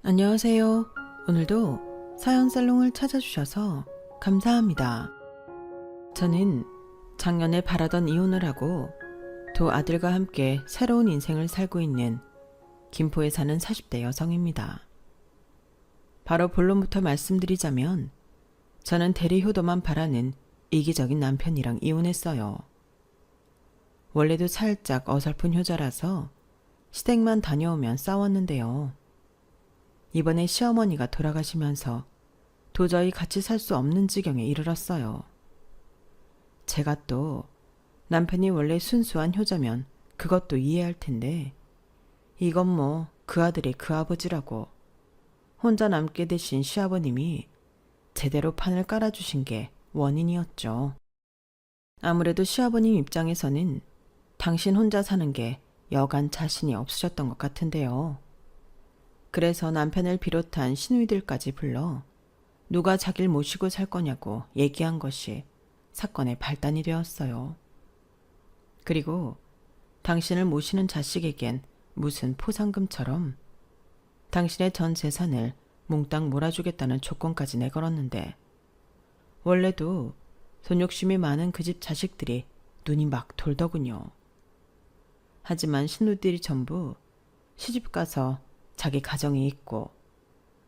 안녕하세요. 오늘도 사연살롱을 찾아주셔서 감사합니다. 저는 작년에 바라던 이혼을 하고 두 아들과 함께 새로운 인생을 살고 있는 김포에 사는 40대 여성입니다. 바로 본론부터 말씀드리자면 저는 대리 효도만 바라는 이기적인 남편이랑 이혼했어요. 원래도 살짝 어설픈 효자라서 시댁만 다녀오면 싸웠는데요. 이번에 시어머니가 돌아가시면서 도저히 같이 살 수 없는 지경에 이르렀어요. 제가 또 남편이 원래 순수한 효자면 그것도 이해할 텐데 이건 뭐 그 아들이 그 아버지라고 혼자 남게 되신 시아버님이 제대로 판을 깔아주신 게 원인이었죠. 아무래도 시아버님 입장에서는 당신 혼자 사는 게 여간 자신이 없으셨던 것 같은데요. 그래서 남편을 비롯한 시누이들까지 불러 누가 자기를 모시고 살 거냐고 얘기한 것이 사건의 발단이 되었어요. 그리고 당신을 모시는 자식에겐 무슨 포상금처럼 당신의 전 재산을 몽땅 몰아주겠다는 조건까지 내걸었는데 원래도 돈 욕심이 많은 그 집 자식들이 눈이 막 돌더군요. 하지만 시누이들이 전부 시집가서 자기 가정이 있고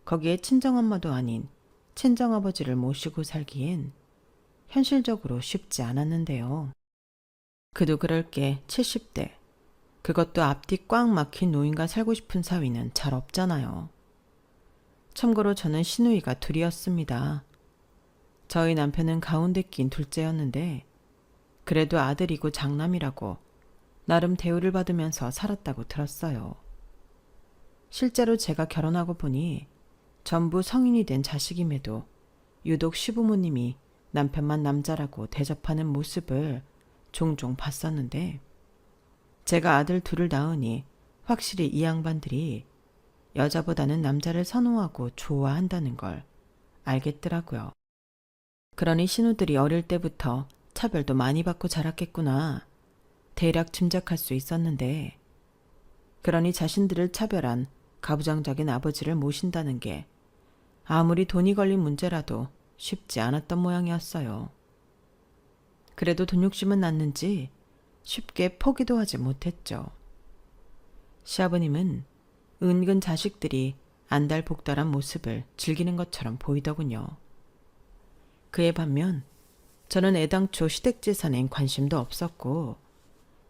거기에 친정엄마도 아닌 친정아버지를 모시고 살기엔 현실적으로 쉽지 않았는데요. 그도 그럴 게 70대, 그것도 앞뒤 꽉 막힌 노인과 살고 싶은 사위는 잘 없잖아요. 참고로 저는 시누이가 둘이었습니다. 저희 남편은 가운데 낀 둘째였는데 그래도 아들이고 장남이라고 나름 대우를 받으면서 살았다고 들었어요. 실제로 제가 결혼하고 보니 전부 성인이 된 자식임에도 유독 시부모님이 남편만 남자라고 대접하는 모습을 종종 봤었는데 제가 아들 둘을 낳으니 확실히 이 양반들이 여자보다는 남자를 선호하고 좋아한다는 걸 알겠더라고요. 그러니 신우들이 어릴 때부터 차별도 많이 받고 자랐겠구나 대략 짐작할 수 있었는데 그러니 자신들을 차별한 가부장적인 아버지를 모신다는 게 아무리 돈이 걸린 문제라도 쉽지 않았던 모양이었어요. 그래도 돈 욕심은 났는지 쉽게 포기도 하지 못했죠. 시아버님은 은근 자식들이 안달복달한 모습을 즐기는 것처럼 보이더군요. 그에 반면 저는 애당초 시댁재산엔 관심도 없었고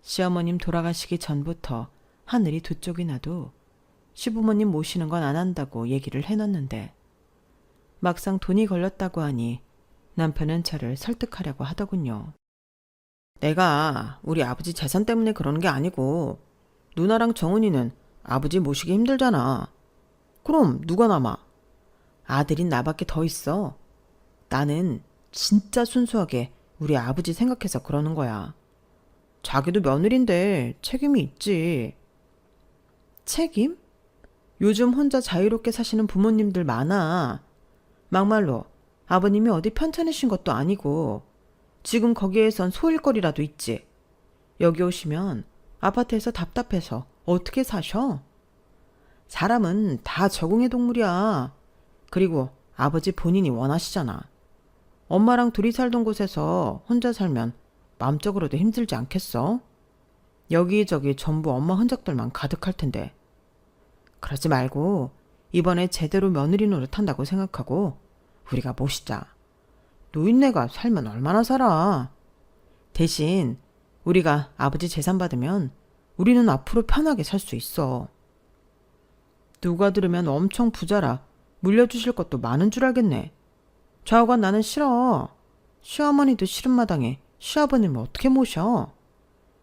시어머님 돌아가시기 전부터 하늘이 두 쪽이 나도 시부모님 모시는 건 안 한다고 얘기를 해놨는데 막상 돈이 걸렸다고 하니 남편은 저를 설득하려고 하더군요. 내가 우리 아버지 재산 때문에 그러는 게 아니고 누나랑 정은이는 아버지 모시기 힘들잖아. 그럼 누가 남아? 아들인 나밖에 더 있어. 나는 진짜 순수하게 우리 아버지 생각해서 그러는 거야. 자기도 며느리인데 책임이 있지. 책임? 요즘 혼자 자유롭게 사시는 부모님들 많아. 막말로 아버님이 어디 편찮으신 것도 아니고 지금 거기에선 소일거리라도 있지. 여기 오시면 아파트에서 답답해서 어떻게 사셔? 사람은 다 적응의 동물이야. 그리고 아버지 본인이 원하시잖아. 엄마랑 둘이 살던 곳에서 혼자 살면 마음적으로도 힘들지 않겠어? 여기저기 전부 엄마 흔적들만 가득할 텐데. 그러지 말고 이번에 제대로 며느리 노릇한다고 생각하고 우리가 모시자. 노인네가 살면 얼마나 살아. 대신 우리가 아버지 재산 받으면 우리는 앞으로 편하게 살 수 있어. 누가 들으면 엄청 부자라 물려주실 것도 많은 줄 알겠네. 좌우간 나는 싫어. 시어머니도 싫은 마당에 시아버님을 어떻게 모셔?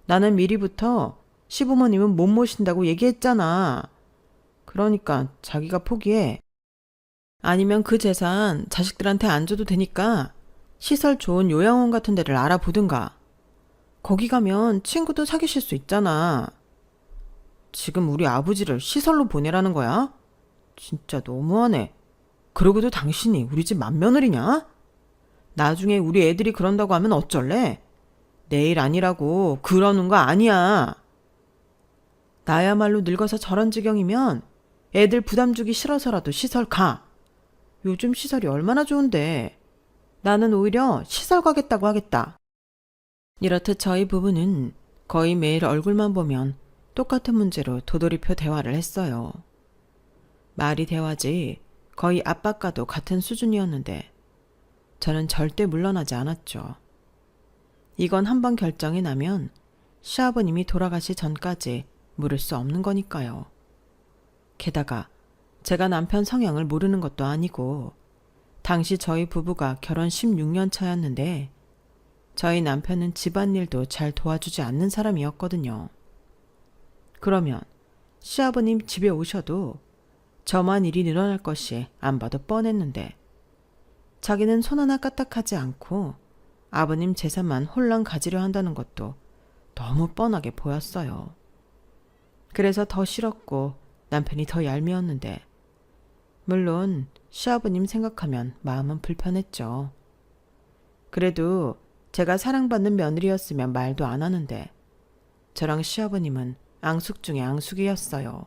나는 미리부터 시부모님은 못 모신다고 얘기했잖아. 그러니까 자기가 포기해. 아니면 그 재산 자식들한테 안 줘도 되니까 시설 좋은 요양원 같은 데를 알아보든가. 거기 가면 친구도 사귀실 수 있잖아. 지금 우리 아버지를 시설로 보내라는 거야? 진짜 너무하네. 그러고도 당신이 우리 집 맏며느리냐? 나중에 우리 애들이 그런다고 하면 어쩔래? 내일 아니라고 그러는 거 아니야. 나야말로 늙어서 저런 지경이면 애들 부담 주기 싫어서라도 시설 가. 요즘 시설이 얼마나 좋은데. 나는 오히려 시설 가겠다고 하겠다. 이렇듯 저희 부부는 거의 매일 얼굴만 보면 똑같은 문제로 도돌이표 대화를 했어요. 말이 대화지 거의 압박과도 같은 수준이었는데 저는 절대 물러나지 않았죠. 이건 한번 결정이 나면 시아버님이 돌아가시 전까지 물을 수 없는 거니까요. 게다가 제가 남편 성향을 모르는 것도 아니고 당시 저희 부부가 결혼 16년 차였는데 저희 남편은 집안일도 잘 도와주지 않는 사람이었거든요. 그러면 시아버님 집에 오셔도 저만 일이 늘어날 것이 안 봐도 뻔했는데 자기는 손 하나 까딱하지 않고 아버님 재산만 홀랑 가지려 한다는 것도 너무 뻔하게 보였어요. 그래서 더 싫었고 남편이 더 얄미웠는데 물론 시아버님 생각하면 마음은 불편했죠. 그래도 제가 사랑받는 며느리였으면 말도 안 하는데 저랑 시아버님은 앙숙 중에 앙숙이었어요.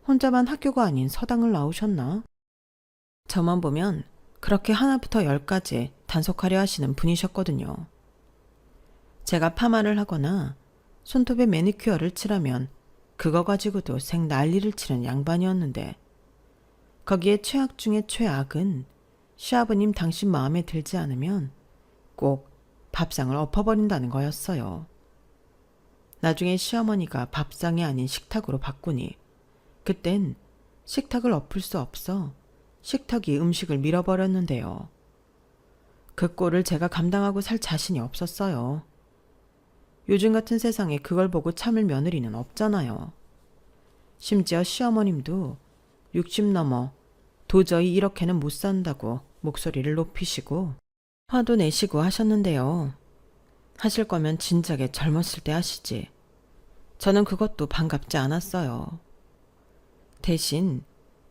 혼자만 학교가 아닌 서당을 나오셨나? 저만 보면 그렇게 하나부터 열까지 단속하려 하시는 분이셨거든요. 제가 파마를 하거나 손톱에 매니큐어를 칠하면 그거 가지고도 생 난리를 치는 양반이었는데 거기에 최악 중에 최악은 시아버님 당신 마음에 들지 않으면 꼭 밥상을 엎어버린다는 거였어요. 나중에 시어머니가 밥상이 아닌 식탁으로 바꾸니 그땐 식탁을 엎을 수 없어 식탁이 음식을 밀어버렸는데요. 그 꼴을 제가 감당하고 살 자신이 없었어요. 요즘 같은 세상에 그걸 보고 참을 며느리는 없잖아요. 심지어 시어머님도 60 넘어 도저히 이렇게는 못 산다고 목소리를 높이시고 화도 내시고 하셨는데요. 하실 거면 진작에 젊었을 때 하시지. 저는 그것도 반갑지 않았어요. 대신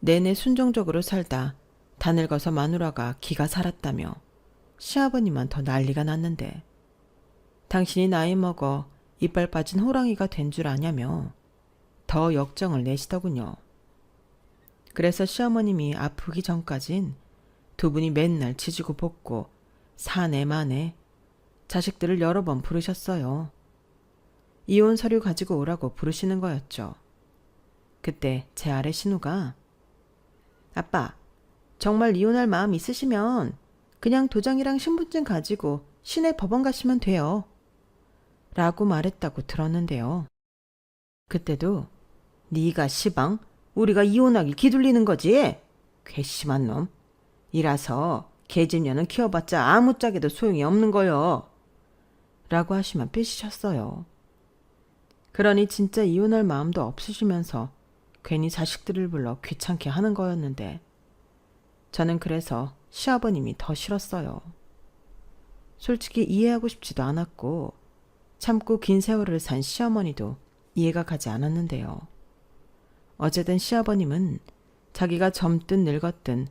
내내 순종적으로 살다 다 늙어서 마누라가 기가 살았다며 시아버님만 더 난리가 났는데 당신이 나이 먹어 이빨 빠진 호랑이가 된 줄 아냐며 더 역정을 내시더군요. 그래서 시어머님이 아프기 전까진 두 분이 맨날 지지고 볶고 사내 만에 자식들을 여러 번 부르셨어요. 이혼 서류 가지고 오라고 부르시는 거였죠. 그때 제 아래 신우가 아빠, 정말 이혼할 마음 있으시면 그냥 도장이랑 신분증 가지고 시내 법원 가시면 돼요. 라고 말했다고 들었는데요. 그때도 네가 시방 우리가 이혼하길 기둘리는 거지? 괘씸한 놈. 이라서 계집년은 키워봤자 아무짝에도 소용이 없는 거요. 라고 하시면 삐지셨어요. 그러니 진짜 이혼할 마음도 없으시면서 괜히 자식들을 불러 귀찮게 하는 거였는데 저는 그래서 시아버님이 더 싫었어요. 솔직히 이해하고 싶지도 않았고 참고 긴 세월을 산 시어머니도 이해가 가지 않았는데요. 어쨌든 시아버님은 자기가 젊든 늙었든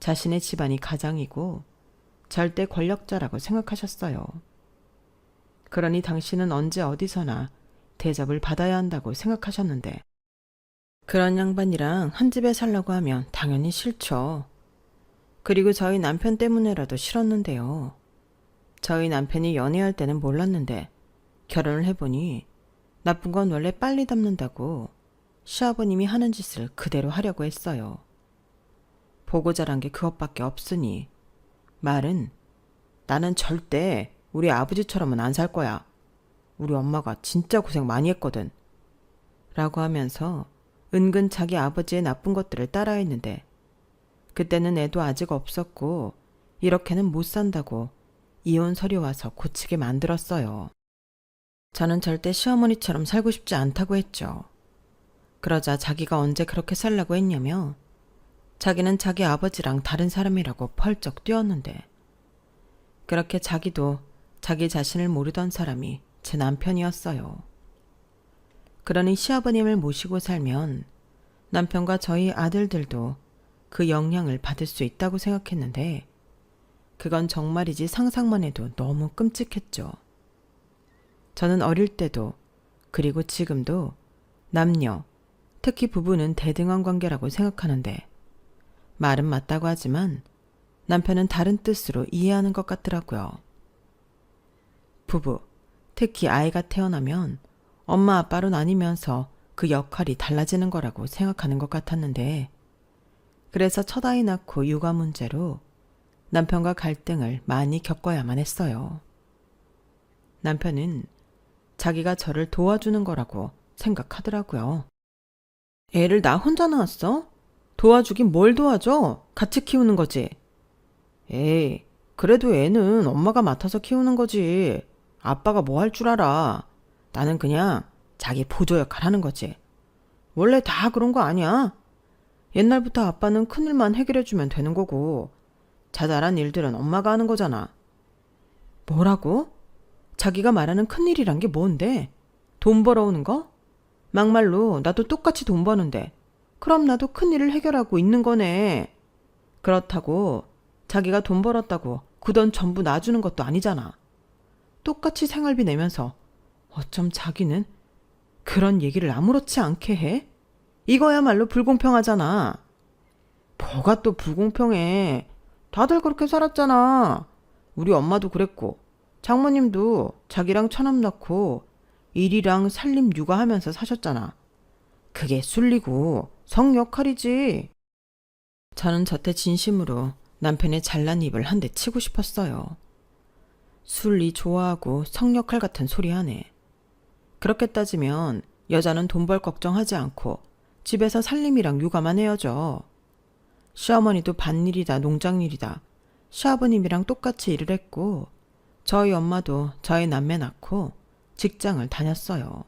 자신의 집안이 가장이고 절대 권력자라고 생각하셨어요. 그러니 당신은 언제 어디서나 대접을 받아야 한다고 생각하셨는데 그런 양반이랑 한 집에 살라고 하면 당연히 싫죠. 그리고 저희 남편 때문에라도 싫었는데요. 저희 남편이 연애할 때는 몰랐는데 결혼을 해보니 나쁜 건 원래 빨리 닮는다고 시아버님이 하는 짓을 그대로 하려고 했어요. 보고 자란 게 그것밖에 없으니 말은 나는 절대 우리 아버지처럼은 안 살 거야. 우리 엄마가 진짜 고생 많이 했거든. 라고 하면서 은근 자기 아버지의 나쁜 것들을 따라했는데 그때는 애도 아직 없었고 이렇게는 못 산다고 이혼 서류 와서 고치게 만들었어요. 저는 절대 시어머니처럼 살고 싶지 않다고 했죠. 그러자 자기가 언제 그렇게 살라고 했냐며 자기는 자기 아버지랑 다른 사람이라고 펄쩍 뛰었는데 그렇게 자기도 자기 자신을 모르던 사람이 제 남편이었어요. 그러니 시아버님을 모시고 살면 남편과 저희 아들들도 그 영향을 받을 수 있다고 생각했는데 그건 정말이지 상상만 해도 너무 끔찍했죠. 저는 어릴 때도 그리고 지금도 남녀, 특히 부부는 대등한 관계라고 생각하는데 말은 맞다고 하지만 남편은 다른 뜻으로 이해하는 것 같더라고요. 부부, 특히 아이가 태어나면 엄마 아빠로 나뉘면서 그 역할이 달라지는 거라고 생각하는 것 같았는데 그래서 첫 아이 낳고 육아 문제로 남편과 갈등을 많이 겪어야만 했어요. 남편은 자기가 저를 도와주는 거라고 생각하더라고요. 애를 나 혼자 낳았어? 도와주긴 뭘 도와줘? 같이 키우는 거지. 에이, 그래도 애는 엄마가 맡아서 키우는 거지. 아빠가 뭐 할 줄 알아. 나는 그냥 자기 보조 역할 하는 거지. 원래 다 그런 거 아니야? 옛날부터 아빠는 큰일만 해결해주면 되는 거고 자잘한 일들은 엄마가 하는 거잖아. 뭐라고? 자기가 말하는 큰일이란 게 뭔데? 돈 벌어오는 거? 막말로 나도 똑같이 돈 버는데 그럼 나도 큰일을 해결하고 있는 거네. 그렇다고 자기가 돈 벌었다고 그 돈 전부 놔주는 것도 아니잖아. 똑같이 생활비 내면서 어쩜 자기는 그런 얘기를 아무렇지 않게 해? 이거야말로 불공평하잖아. 뭐가 또 불공평해. 다들 그렇게 살았잖아. 우리 엄마도 그랬고 장모님도 자기랑 처남 낳고 일이랑 살림 육아하면서 사셨잖아. 그게 순리고 성 역할이지. 저는 저때 진심으로 남편의 잘난 입을 한 대 치고 싶었어요. 순리 좋아하고 성 역할 같은 소리 하네. 그렇게 따지면 여자는 돈 벌 걱정하지 않고 집에서 살림이랑 육아만 해야죠. 시어머니도 밭일이다 농장일이다 시아버님이랑 똑같이 일을 했고 저희 엄마도 저희 남매 낳고 직장을 다녔어요.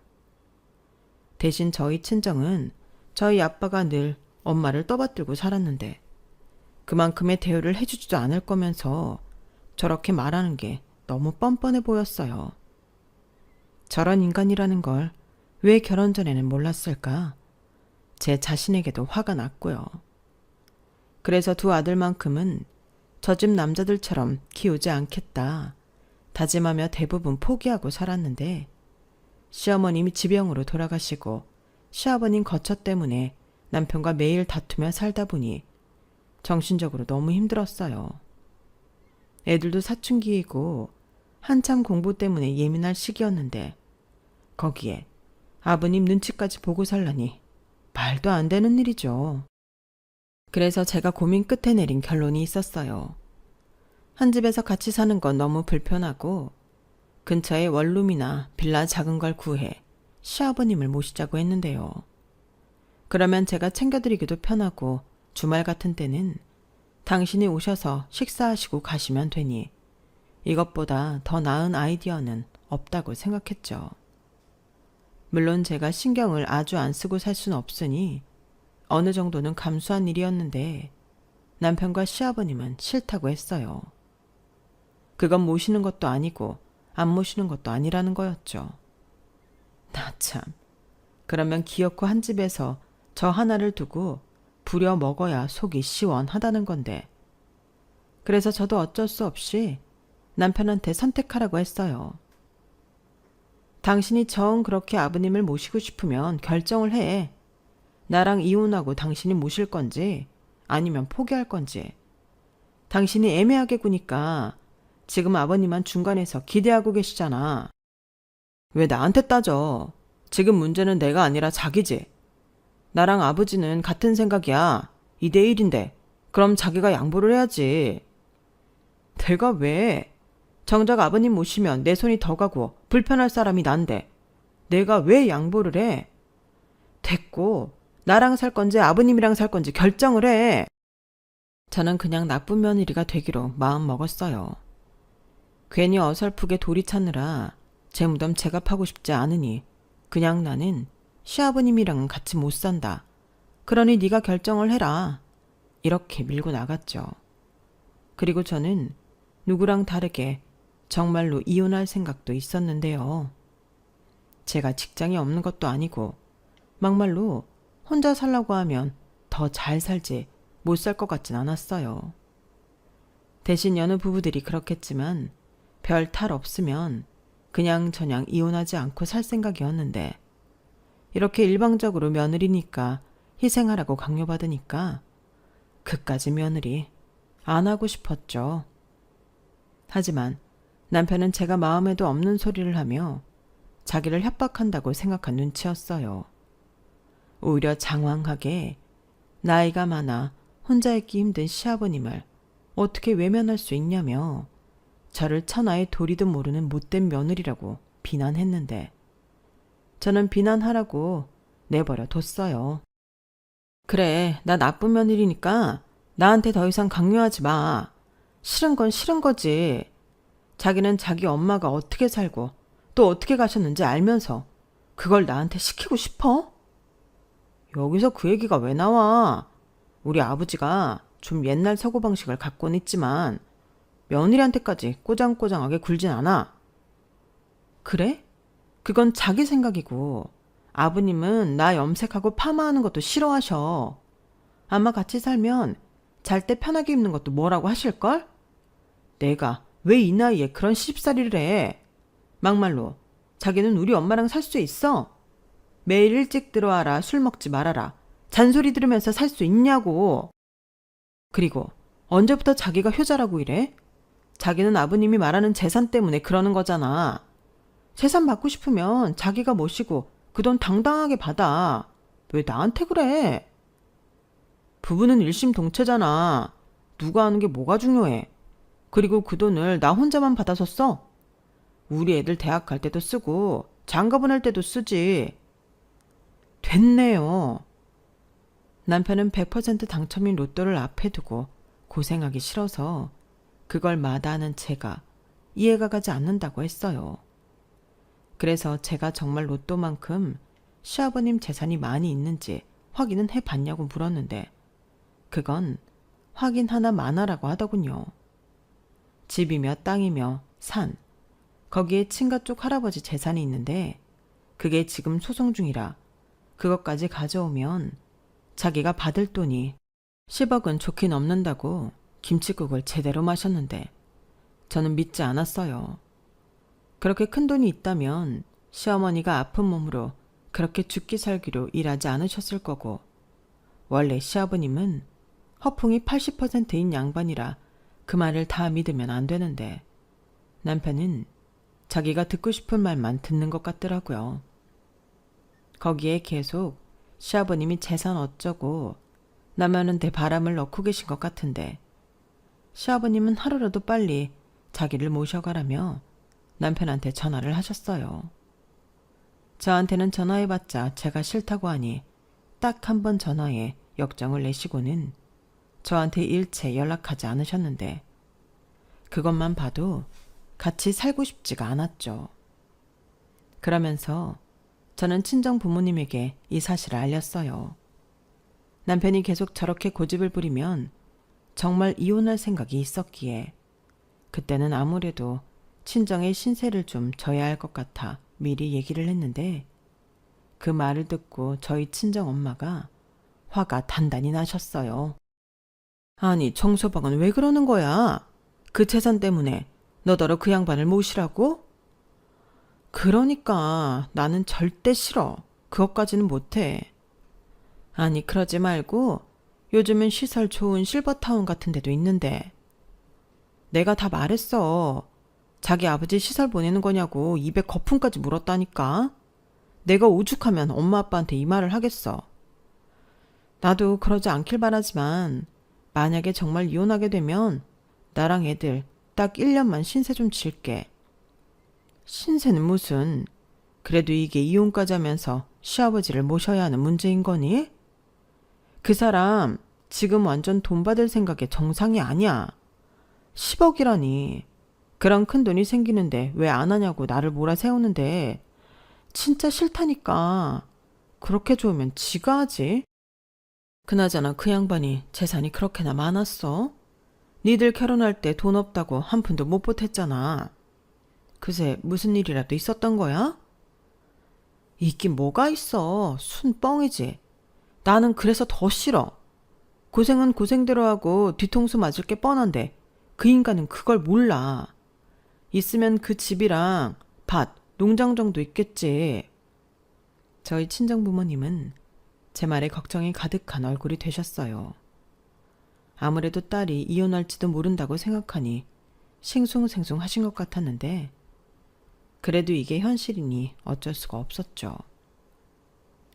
대신 저희 친정은 저희 아빠가 늘 엄마를 떠받들고 살았는데 그만큼의 대우를 해주지도 않을 거면서 저렇게 말하는 게 너무 뻔뻔해 보였어요. 저런 인간이라는 걸 왜 결혼 전에는 몰랐을까? 제 자신에게도 화가 났고요. 그래서 두 아들만큼은 저 집 남자들처럼 키우지 않겠다 다짐하며 대부분 포기하고 살았는데 시어머님이 지병으로 돌아가시고 시아버님 거처 때문에 남편과 매일 다투며 살다 보니 정신적으로 너무 힘들었어요. 애들도 사춘기이고 한참 공부 때문에 예민할 시기였는데 거기에 아버님 눈치까지 보고 살라니 말도 안 되는 일이죠. 그래서 제가 고민 끝에 내린 결론이 있었어요. 한 집에서 같이 사는 건 너무 불편하고 근처에 원룸이나 빌라 작은 걸 구해 시아버님을 모시자고 했는데요. 그러면 제가 챙겨드리기도 편하고 주말 같은 때는 당신이 오셔서 식사하시고 가시면 되니 이것보다 더 나은 아이디어는 없다고 생각했죠. 물론 제가 신경을 아주 안 쓰고 살 수는 없으니 어느 정도는 감수한 일이었는데 남편과 시아버님은 싫다고 했어요. 그건 모시는 것도 아니고 안 모시는 것도 아니라는 거였죠. 나 참. 그러면 기어코 한 집에서 저 하나를 두고 부려 먹어야 속이 시원하다는 건데. 그래서 저도 어쩔 수 없이 남편한테 선택하라고 했어요. 당신이 정 그렇게 아버님을 모시고 싶으면 결정을 해. 나랑 이혼하고 당신이 모실 건지 아니면 포기할 건지. 당신이 애매하게 구니까 지금 아버님만 중간에서 기대하고 계시잖아. 왜 나한테 따져? 지금 문제는 내가 아니라 자기지. 나랑 아버지는 같은 생각이야. 2대1인데 그럼 자기가 양보를 해야지. 내가 왜? 정작 아버님 모시면 내 손이 더 가고 불편할 사람이 난데 내가 왜 양보를 해? 됐고 나랑 살 건지 아버님이랑 살 건지 결정을 해. 저는 그냥 나쁜 며느리가 되기로 마음 먹었어요. 괜히 어설프게 도리 찾느라 제 무덤 제값하고 싶지 않으니 그냥 나는 시아버님이랑은 같이 못 산다. 그러니 네가 결정을 해라. 이렇게 밀고 나갔죠. 그리고 저는 누구랑 다르게 정말로 이혼할 생각도 있었는데요. 제가 직장이 없는 것도 아니고 막말로 혼자 살라고 하면 더 잘 살지 못 살 것 같진 않았어요. 대신 여느 부부들이 그렇겠지만 별 탈 없으면 그냥 저냥 이혼하지 않고 살 생각이었는데 이렇게 일방적으로 며느리니까 희생하라고 강요받으니까 그까지 며느리 안 하고 싶었죠. 하지만 남편은 제가 마음에도 없는 소리를 하며 자기를 협박한다고 생각한 눈치였어요. 오히려 장황하게 나이가 많아 혼자 있기 힘든 시아버님을 어떻게 외면할 수 있냐며 저를 천하의 도리도 모르는 못된 며느리라고 비난했는데 저는 비난하라고 내버려 뒀어요. 그래, 나 나쁜 며느리니까 나한테 더 이상 강요하지 마. 싫은 건 싫은 거지. 자기는 자기 엄마가 어떻게 살고 또 어떻게 가셨는지 알면서 그걸 나한테 시키고 싶어? 여기서 그 얘기가 왜 나와? 우리 아버지가 좀 옛날 사고방식을 갖고는 있지만 며느리한테까지 꼬장꼬장하게 굴진 않아. 그래? 그건 자기 생각이고 아버님은 나 염색하고 파마하는 것도 싫어하셔. 아마 같이 살면 잘 때 편하게 입는 것도 뭐라고 하실걸? 내가 왜 이 나이에 그런 시집살이를 해? 막말로 자기는 우리 엄마랑 살 수 있어? 매일 일찍 들어와라, 술 먹지 말아라. 잔소리 들으면서 살 수 있냐고. 그리고 언제부터 자기가 효자라고 이래? 자기는 아버님이 말하는 재산 때문에 그러는 거잖아. 재산 받고 싶으면 자기가 모시고 그 돈 당당하게 받아. 왜 나한테 그래? 부부는 일심동체잖아. 누가 하는 게 뭐가 중요해. 그리고 그 돈을 나 혼자만 받아서 써. 우리 애들 대학 갈 때도 쓰고 장가 보낼 때도 쓰지. 됐네요. 남편은 100% 당첨인 로또를 앞에 두고 고생하기 싫어서 그걸 마다하는 제가 이해가 가지 않는다고 했어요. 그래서 제가 정말 로또만큼 시아버님 재산이 많이 있는지 확인은 해봤냐고 물었는데 그건 확인 하나 마나라고 하더군요. 집이며 땅이며 산, 거기에 친가 쪽 할아버지 재산이 있는데 그게 지금 소송 중이라 그것까지 가져오면 자기가 받을 돈이 10억은 좋게 넘는다고 김칫국을 제대로 마셨는데 저는 믿지 않았어요. 그렇게 큰 돈이 있다면 시어머니가 아픈 몸으로 그렇게 죽기 살기로 일하지 않으셨을 거고 원래 시아버님은 허풍이 80%인 양반이라 그 말을 다 믿으면 안 되는데 남편은 자기가 듣고 싶은 말만 듣는 것 같더라고요. 거기에 계속 시아버님이 재산 어쩌고 나면은데 바람을 넣고 계신 것 같은데 시아버님은 하루라도 빨리 자기를 모셔가라며 남편한테 전화를 하셨어요. 저한테는 전화해봤자 제가 싫다고 하니 딱 한 번 전화해 역정을 내시고는 저한테 일체 연락하지 않으셨는데 그것만 봐도 같이 살고 싶지가 않았죠. 그러면서 저는 친정 부모님에게 이 사실을 알렸어요. 남편이 계속 저렇게 고집을 부리면 정말 이혼할 생각이 있었기에 그때는 아무래도 친정의 신세를 좀 져야 할 것 같아 미리 얘기를 했는데 그 말을 듣고 저희 친정 엄마가 화가 단단히 나셨어요. 아니 정서방은 왜 그러는 거야? 그 재산 때문에 너더러 그 양반을 모시라고? 그러니까 나는 절대 싫어. 그것까지는 못해. 아니 그러지 말고 요즘은 시설 좋은 실버타운 같은 데도 있는데 내가 다 말했어. 자기 아버지 시설 보내는 거냐고 입에 거품까지 물었다니까. 내가 오죽하면 엄마 아빠한테 이 말을 하겠어. 나도 그러지 않길 바라지만 만약에 정말 이혼하게 되면 나랑 애들 딱 1년만 신세 좀 질게. 신세는 무슨. 그래도 이게 이혼까지 하면서 시아버지를 모셔야 하는 문제인 거니? 그 사람 지금 완전 돈 받을 생각에 정상이 아니야. 10억이라니. 그런 큰 돈이 생기는데 왜 안 하냐고 나를 몰아세우는데 진짜 싫다니까. 그렇게 좋으면 지가 하지. 그나저나 그 양반이 재산이 그렇게나 많았어? 니들 결혼할 때 돈 없다고 한 푼도 못 보탰잖아. 그새 무슨 일이라도 있었던 거야? 있긴 뭐가 있어. 순 뻥이지. 나는 그래서 더 싫어. 고생은 고생대로 하고 뒤통수 맞을 게 뻔한데 그 인간은 그걸 몰라. 있으면 그 집이랑 밭, 농장 정도 있겠지. 저희 친정부모님은 제 말에 걱정이 가득한 얼굴이 되셨어요. 아무래도 딸이 이혼할지도 모른다고 생각하니 싱숭생숭 하신 것 같았는데 그래도 이게 현실이니 어쩔 수가 없었죠.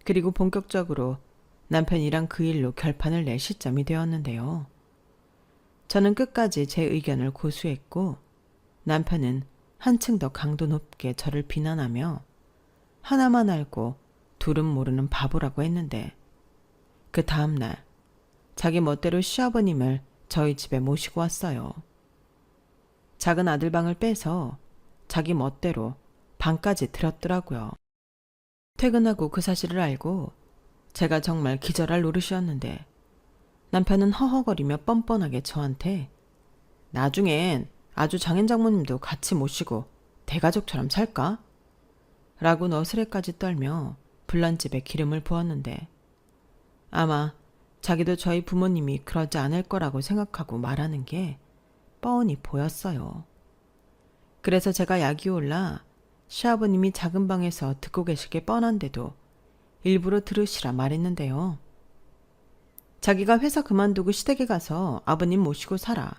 그리고 본격적으로 남편이랑 그 일로 결판을 낼 시점이 되었는데요. 저는 끝까지 제 의견을 고수했고 남편은 한층 더 강도 높게 저를 비난하며 하나만 알고 둘은 모르는 바보라고 했는데 그 다음날 자기 멋대로 시아버님을 저희 집에 모시고 왔어요. 작은 아들 방을 빼서 자기 멋대로 방까지 들었더라고요. 퇴근하고 그 사실을 알고 제가 정말 기절할 노릇이었는데 남편은 허허거리며 뻔뻔하게 저한테 나중엔 아주 장인 장모님도 같이 모시고 대가족처럼 살까? 라고 너스레까지 떨며 불난집에 기름을 부었는데 아마 자기도 저희 부모님이 그러지 않을 거라고 생각하고 말하는 게 뻔히 보였어요. 그래서 제가 약이 올라 시아버님이 작은 방에서 듣고 계실 게 뻔한데도 일부러 들으시라 말했는데요. 자기가 회사 그만두고 시댁에 가서 아버님 모시고 살아.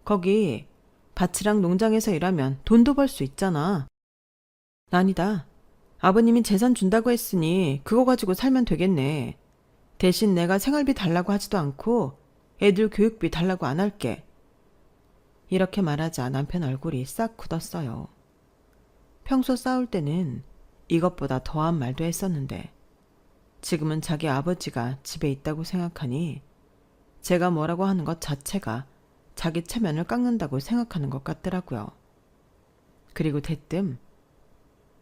거기 밭이랑 농장에서 일하면 돈도 벌 수 있잖아. 아니다. 아버님이 재산 준다고 했으니 그거 가지고 살면 되겠네. 대신 내가 생활비 달라고 하지도 않고 애들 교육비 달라고 안 할게. 이렇게 말하자 남편 얼굴이 싹 굳었어요. 평소 싸울 때는 이것보다 더한 말도 했었는데 지금은 자기 아버지가 집에 있다고 생각하니 제가 뭐라고 하는 것 자체가 자기 체면을 깎는다고 생각하는 것 같더라고요. 그리고 대뜸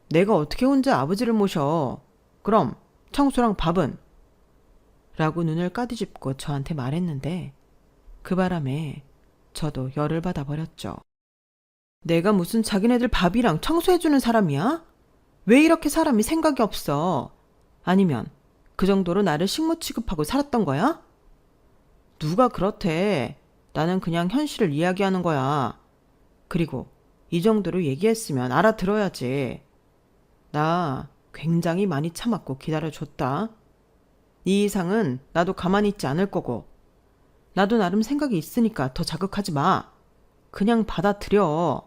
내가 어떻게 혼자 아버지를 모셔? 그럼 청소랑 밥은? 라고 눈을 까디집고 저한테 말했는데 그 바람에 저도 열을 받아버렸죠. 내가 무슨 자기네들 밥이랑 청소해주는 사람이야? 왜 이렇게 사람이 생각이 없어? 아니면 그 정도로 나를 식모 취급하고 살았던 거야? 누가 그렇대. 나는 그냥 현실을 이야기하는 거야. 그리고 이 정도로 얘기했으면 알아들어야지. 나 굉장히 많이 참았고 기다려줬다. 이 이상은 나도 가만히 있지 않을 거고 나도 나름 생각이 있으니까 더 자극하지 마. 그냥 받아들여.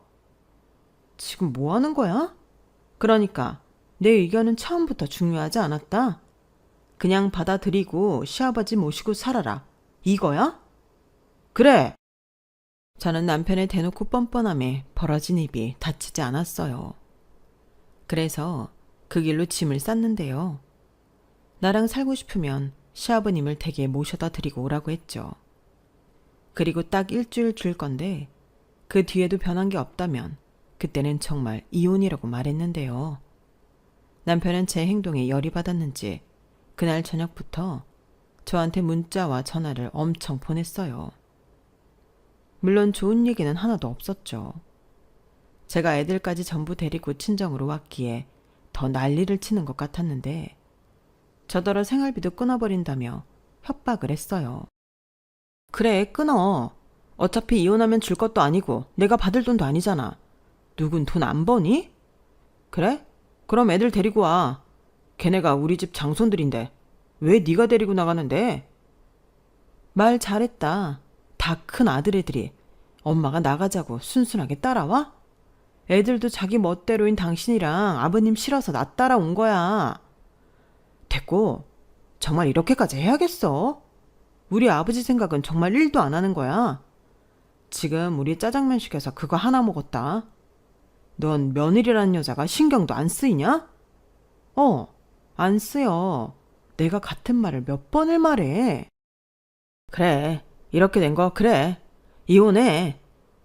지금 뭐 하는 거야? 그러니까 내 의견은 처음부터 중요하지 않았다. 그냥 받아들이고 시아버지 모시고 살아라. 이거야? 그래. 저는 남편의 대놓고 뻔뻔함에 벌어진 입이 닫히지 않았어요. 그래서 그 길로 짐을 쌌는데요. 나랑 살고 싶으면 시아버님을 댁에 모셔다 드리고 오라고 했죠. 그리고 딱 일주일 줄 건데 그 뒤에도 변한 게 없다면 그때는 정말 이혼이라고 말했는데요. 남편은 제 행동에 열이 받았는지 그날 저녁부터 저한테 문자와 전화를 엄청 보냈어요. 물론 좋은 얘기는 하나도 없었죠. 제가 애들까지 전부 데리고 친정으로 왔기에 더 난리를 치는 것 같았는데 저더러 생활비도 끊어버린다며 협박을 했어요. 그래, 끊어. 어차피 이혼하면 줄 것도 아니고 내가 받을 돈도 아니잖아. 누군 돈 안 버니? 그래? 그럼 애들 데리고 와. 걔네가 우리 집 장손들인데 왜 네가 데리고 나가는데? 말 잘했다. 다 큰 아들애들이 엄마가 나가자고 순순하게 따라와? 애들도 자기 멋대로인 당신이랑 아버님 싫어서 나 따라온 거야. 됐고, 정말 이렇게까지 해야겠어? 우리 아버지 생각은 정말 1도 안 하는 거야. 지금 우리 짜장면 시켜서 그거 하나 먹었다. 넌 며느리라는 여자가 신경도 안 쓰이냐? 안 쓰여. 내가 같은 말을 몇 번을 말해. 그래, 이렇게 된 거 그래. 이혼해.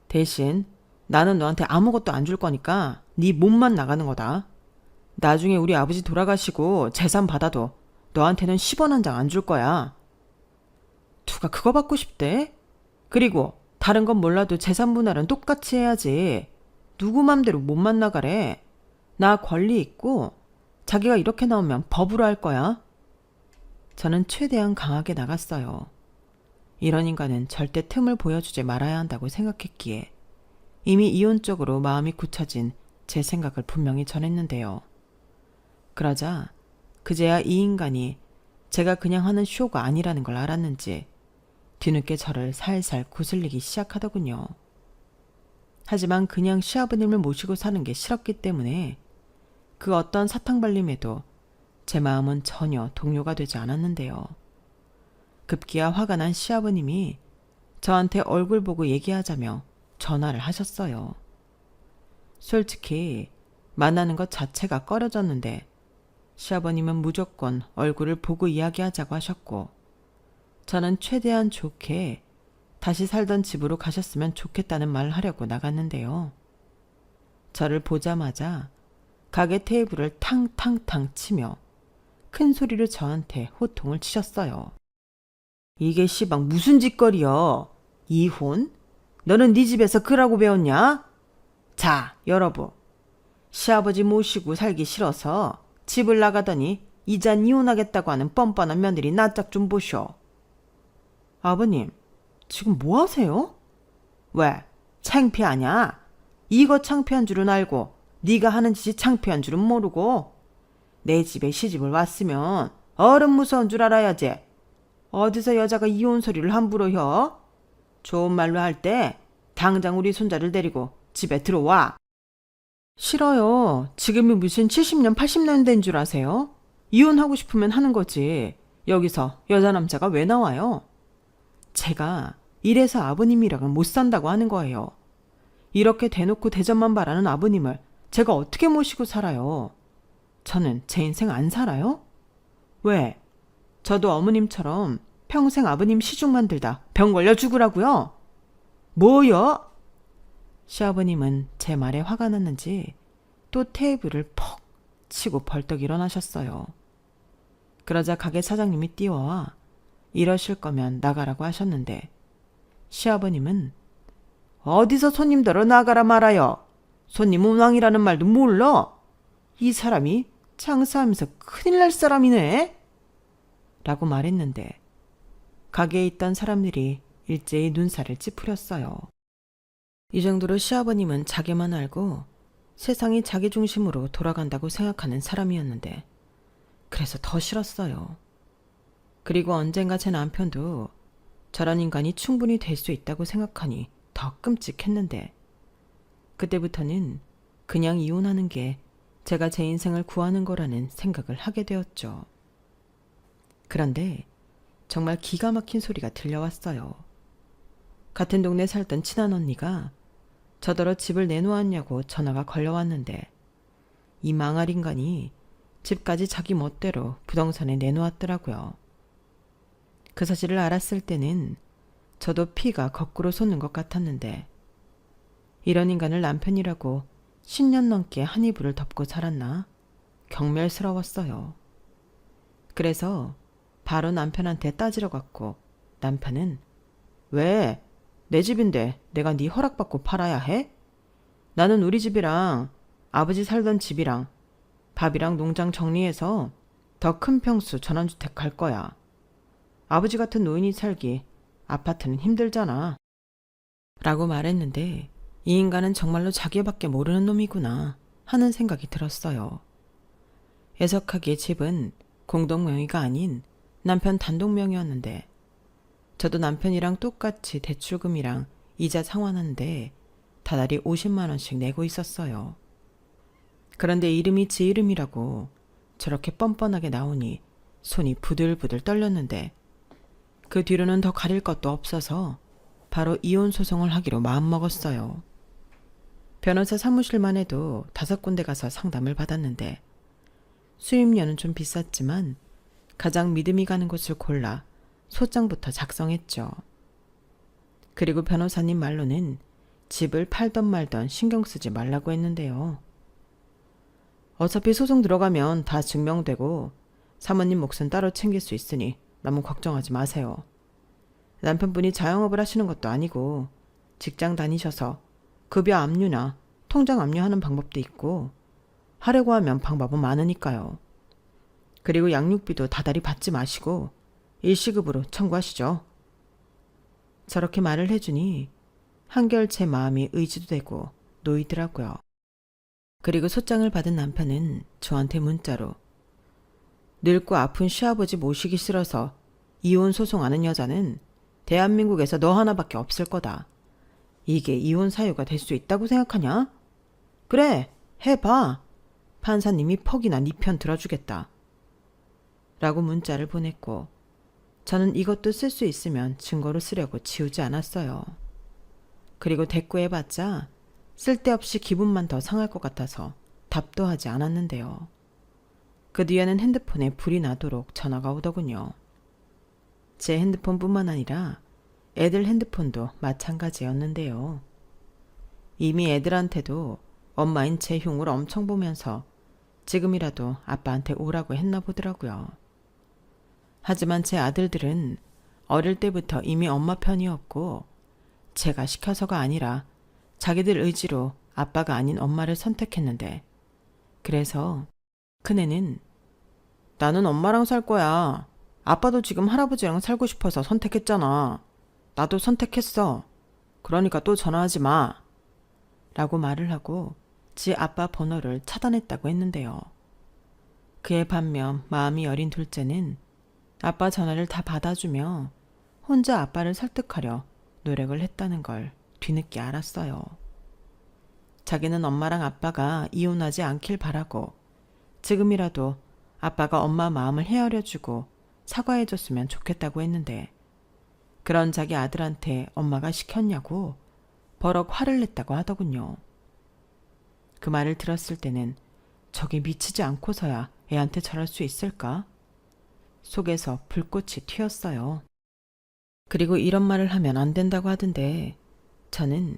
대신 나는 너한테 아무것도 안 줄 거니까 네 몸만 나가는 거다. 나중에 우리 아버지 돌아가시고 재산 받아도 너한테는 10원 한 장 안 줄 거야. 누가 그거 받고 싶대? 그리고 다른 건 몰라도 재산 분할은 똑같이 해야지. 누구 맘대로 몸만 나가래. 나 권리 있고 자기가 이렇게 나오면 법으로 할 거야. 저는 최대한 강하게 나갔어요. 이런 인간은 절대 틈을 보여주지 말아야 한다고 생각했기에 이미 이혼 쪽으로 마음이 굳혀진 제 생각을 분명히 전했는데요. 그러자 그제야 이 인간이 제가 그냥 하는 쇼가 아니라는 걸 알았는지 뒤늦게 저를 살살 구슬리기 시작하더군요. 하지만 그냥 시아버님을 모시고 사는 게 싫었기 때문에 그 어떤 사탕발림에도 제 마음은 전혀 동요가 되지 않았는데요. 급기야 화가 난 시아버님이 저한테 얼굴 보고 얘기하자며 전화를 하셨어요. 솔직히 만나는 것 자체가 꺼려졌는데 시아버님은 무조건 얼굴을 보고 이야기하자고 하셨고 저는 최대한 좋게 다시 살던 집으로 가셨으면 좋겠다는 말을 하려고 나갔는데요. 저를 보자마자 가게 테이블을 탕탕탕 치며 큰 소리로 저한테 호통을 치셨어요. 이게 씨방 무슨 짓거리여? 이혼? 너는 네 집에서 그라고 배웠냐? 자, 여러분. 시아버지 모시고 살기 싫어서 집을 나가더니 이젠 이혼하겠다고 하는 뻔뻔한 며느리 낯짝 좀 보쇼. 아버님, 지금 뭐 하세요? 왜? 창피하냐? 이거 창피한 줄은 알고 네가 하는 짓이 창피한 줄은 모르고 내 집에 시집을 왔으면 어른 무서운 줄 알아야지. 어디서 여자가 이혼 소리를 함부로 혀? 좋은 말로 할 때 당장 우리 손자를 데리고 집에 들어와. 싫어요. 지금이 무슨 70년 80년대인 줄 아세요? 이혼하고 싶으면 하는 거지. 여기서 여자 남자가 왜 나와요? 제가 이래서 아버님이랑은 못 산다고 하는 거예요. 이렇게 대놓고 대접만 바라는 아버님을 제가 어떻게 모시고 살아요? 저는 제 인생 안 살아요? 왜? 저도 어머님처럼 평생 아버님 시중만 들다 병 걸려 죽으라고요? 뭐요? 시아버님은 제 말에 화가 났는지 또 테이블을 퍽 치고 벌떡 일어나셨어요. 그러자 가게 사장님이 뛰어와 이러실 거면 나가라고 하셨는데 시아버님은 어디서 손님들어 나가라 말아요. 손님 운왕이라는 말도 몰라. 이 사람이 장사하면서 큰일 날 사람이네. 라고 말했는데 가게에 있던 사람들이 일제히 눈살을 찌푸렸어요. 이 정도로 시아버님은 자기만 알고 세상이 자기 중심으로 돌아간다고 생각하는 사람이었는데 그래서 더 싫었어요. 그리고 언젠가 제 남편도 저런 인간이 충분히 될 수 있다고 생각하니 더 끔찍했는데 그때부터는 그냥 이혼하는 게 제가 제 인생을 구하는 거라는 생각을 하게 되었죠. 그런데 정말 기가 막힌 소리가 들려왔어요. 같은 동네 살던 친한 언니가 저더러 집을 내놓았냐고 전화가 걸려왔는데 이 망할 인간이 집까지 자기 멋대로 부동산에 내놓았더라고요. 그 사실을 알았을 때는 저도 피가 거꾸로 솟는 것 같았는데 이런 인간을 남편이라고 10년 넘게 한 이불을 덮고 살았나 경멸스러웠어요. 그래서 바로 남편한테 따지러 갔고 남편은 왜? 내 집인데 내가 네 허락받고 팔아야 해? 나는 우리 집이랑 아버지 살던 집이랑 밥이랑 농장 정리해서 더 큰 평수 전원주택 갈 거야. 아버지 같은 노인이 살기 아파트는 힘들잖아. 라고 말했는데 이 인간은 정말로 자기밖에 모르는 놈이구나 하는 생각이 들었어요. 애석하게 집은 공동명의가 아닌 남편 단독명의였는데 저도 남편이랑 똑같이 대출금이랑 이자 상환하는데 다달이 50만 원씩 내고 있었어요. 그런데 이름이 지 이름이라고 저렇게 뻔뻔하게 나오니 손이 부들부들 떨렸는데 그 뒤로는 더 가릴 것도 없어서 바로 이혼 소송을 하기로 마음먹었어요. 변호사 사무실만 해도 5군데 가서 상담을 받았는데 수임료는 좀 비쌌지만 가장 믿음이 가는 곳을 골라 소장부터 작성했죠. 그리고 변호사님 말로는 집을 팔던 말던 신경 쓰지 말라고 했는데요. 어차피 소송 들어가면 다 증명되고 사모님 몫은 따로 챙길 수 있으니 너무 걱정하지 마세요. 남편분이 자영업을 하시는 것도 아니고 직장 다니셔서 급여 압류나 통장 압류하는 방법도 있고 하려고 하면 방법은 많으니까요. 그리고 양육비도 다달이 받지 마시고 일시급으로 청구하시죠. 저렇게 말을 해주니 한결 제 마음이 의지도 되고 놓이더라고요. 그리고 소장을 받은 남편은 저한테 문자로 늙고 아픈 시아버지 모시기 싫어서 이혼 소송하는 여자는 대한민국에서 너 하나밖에 없을 거다. 이게 이혼 사유가 될 수 있다고 생각하냐? 그래, 해봐. 판사님이 퍽이나 네 편 들어주겠다. 라고 문자를 보냈고 저는 이것도 쓸 수 있으면 증거로 쓰려고 지우지 않았어요. 그리고 대꾸해봤자 쓸데없이 기분만 더 상할 것 같아서 답도 하지 않았는데요. 그 뒤에는 핸드폰에 불이 나도록 전화가 오더군요. 제 핸드폰뿐만 아니라 애들 핸드폰도 마찬가지였는데요. 이미 애들한테도 엄마인 제 흉을 엄청 보면서 지금이라도 아빠한테 오라고 했나 보더라고요. 하지만 제 아들들은 어릴 때부터 이미 엄마 편이었고 제가 시켜서가 아니라 자기들 의지로 아빠가 아닌 엄마를 선택했는데 그래서 큰애는 나는 엄마랑 살 거야. 아빠도 지금 할아버지랑 살고 싶어서 선택했잖아. 나도 선택했어. 그러니까 또 전화하지 마. 라고 말을 하고 지 아빠 번호를 차단했다고 했는데요. 그에 반면 마음이 여린 둘째는 아빠 전화를 다 받아주며 혼자 아빠를 설득하려 노력을 했다는 걸 뒤늦게 알았어요. 자기는 엄마랑 아빠가 이혼하지 않길 바라고 지금이라도 아빠가 엄마 마음을 헤아려주고 사과해줬으면 좋겠다고 했는데 그런 자기 아들한테 엄마가 시켰냐고 버럭 화를 냈다고 하더군요. 그 말을 들었을 때는 저게 미치지 않고서야 애한테 저럴 수 있을까? 속에서 불꽃이 튀었어요. 그리고 이런 말을 하면 안 된다고 하던데 저는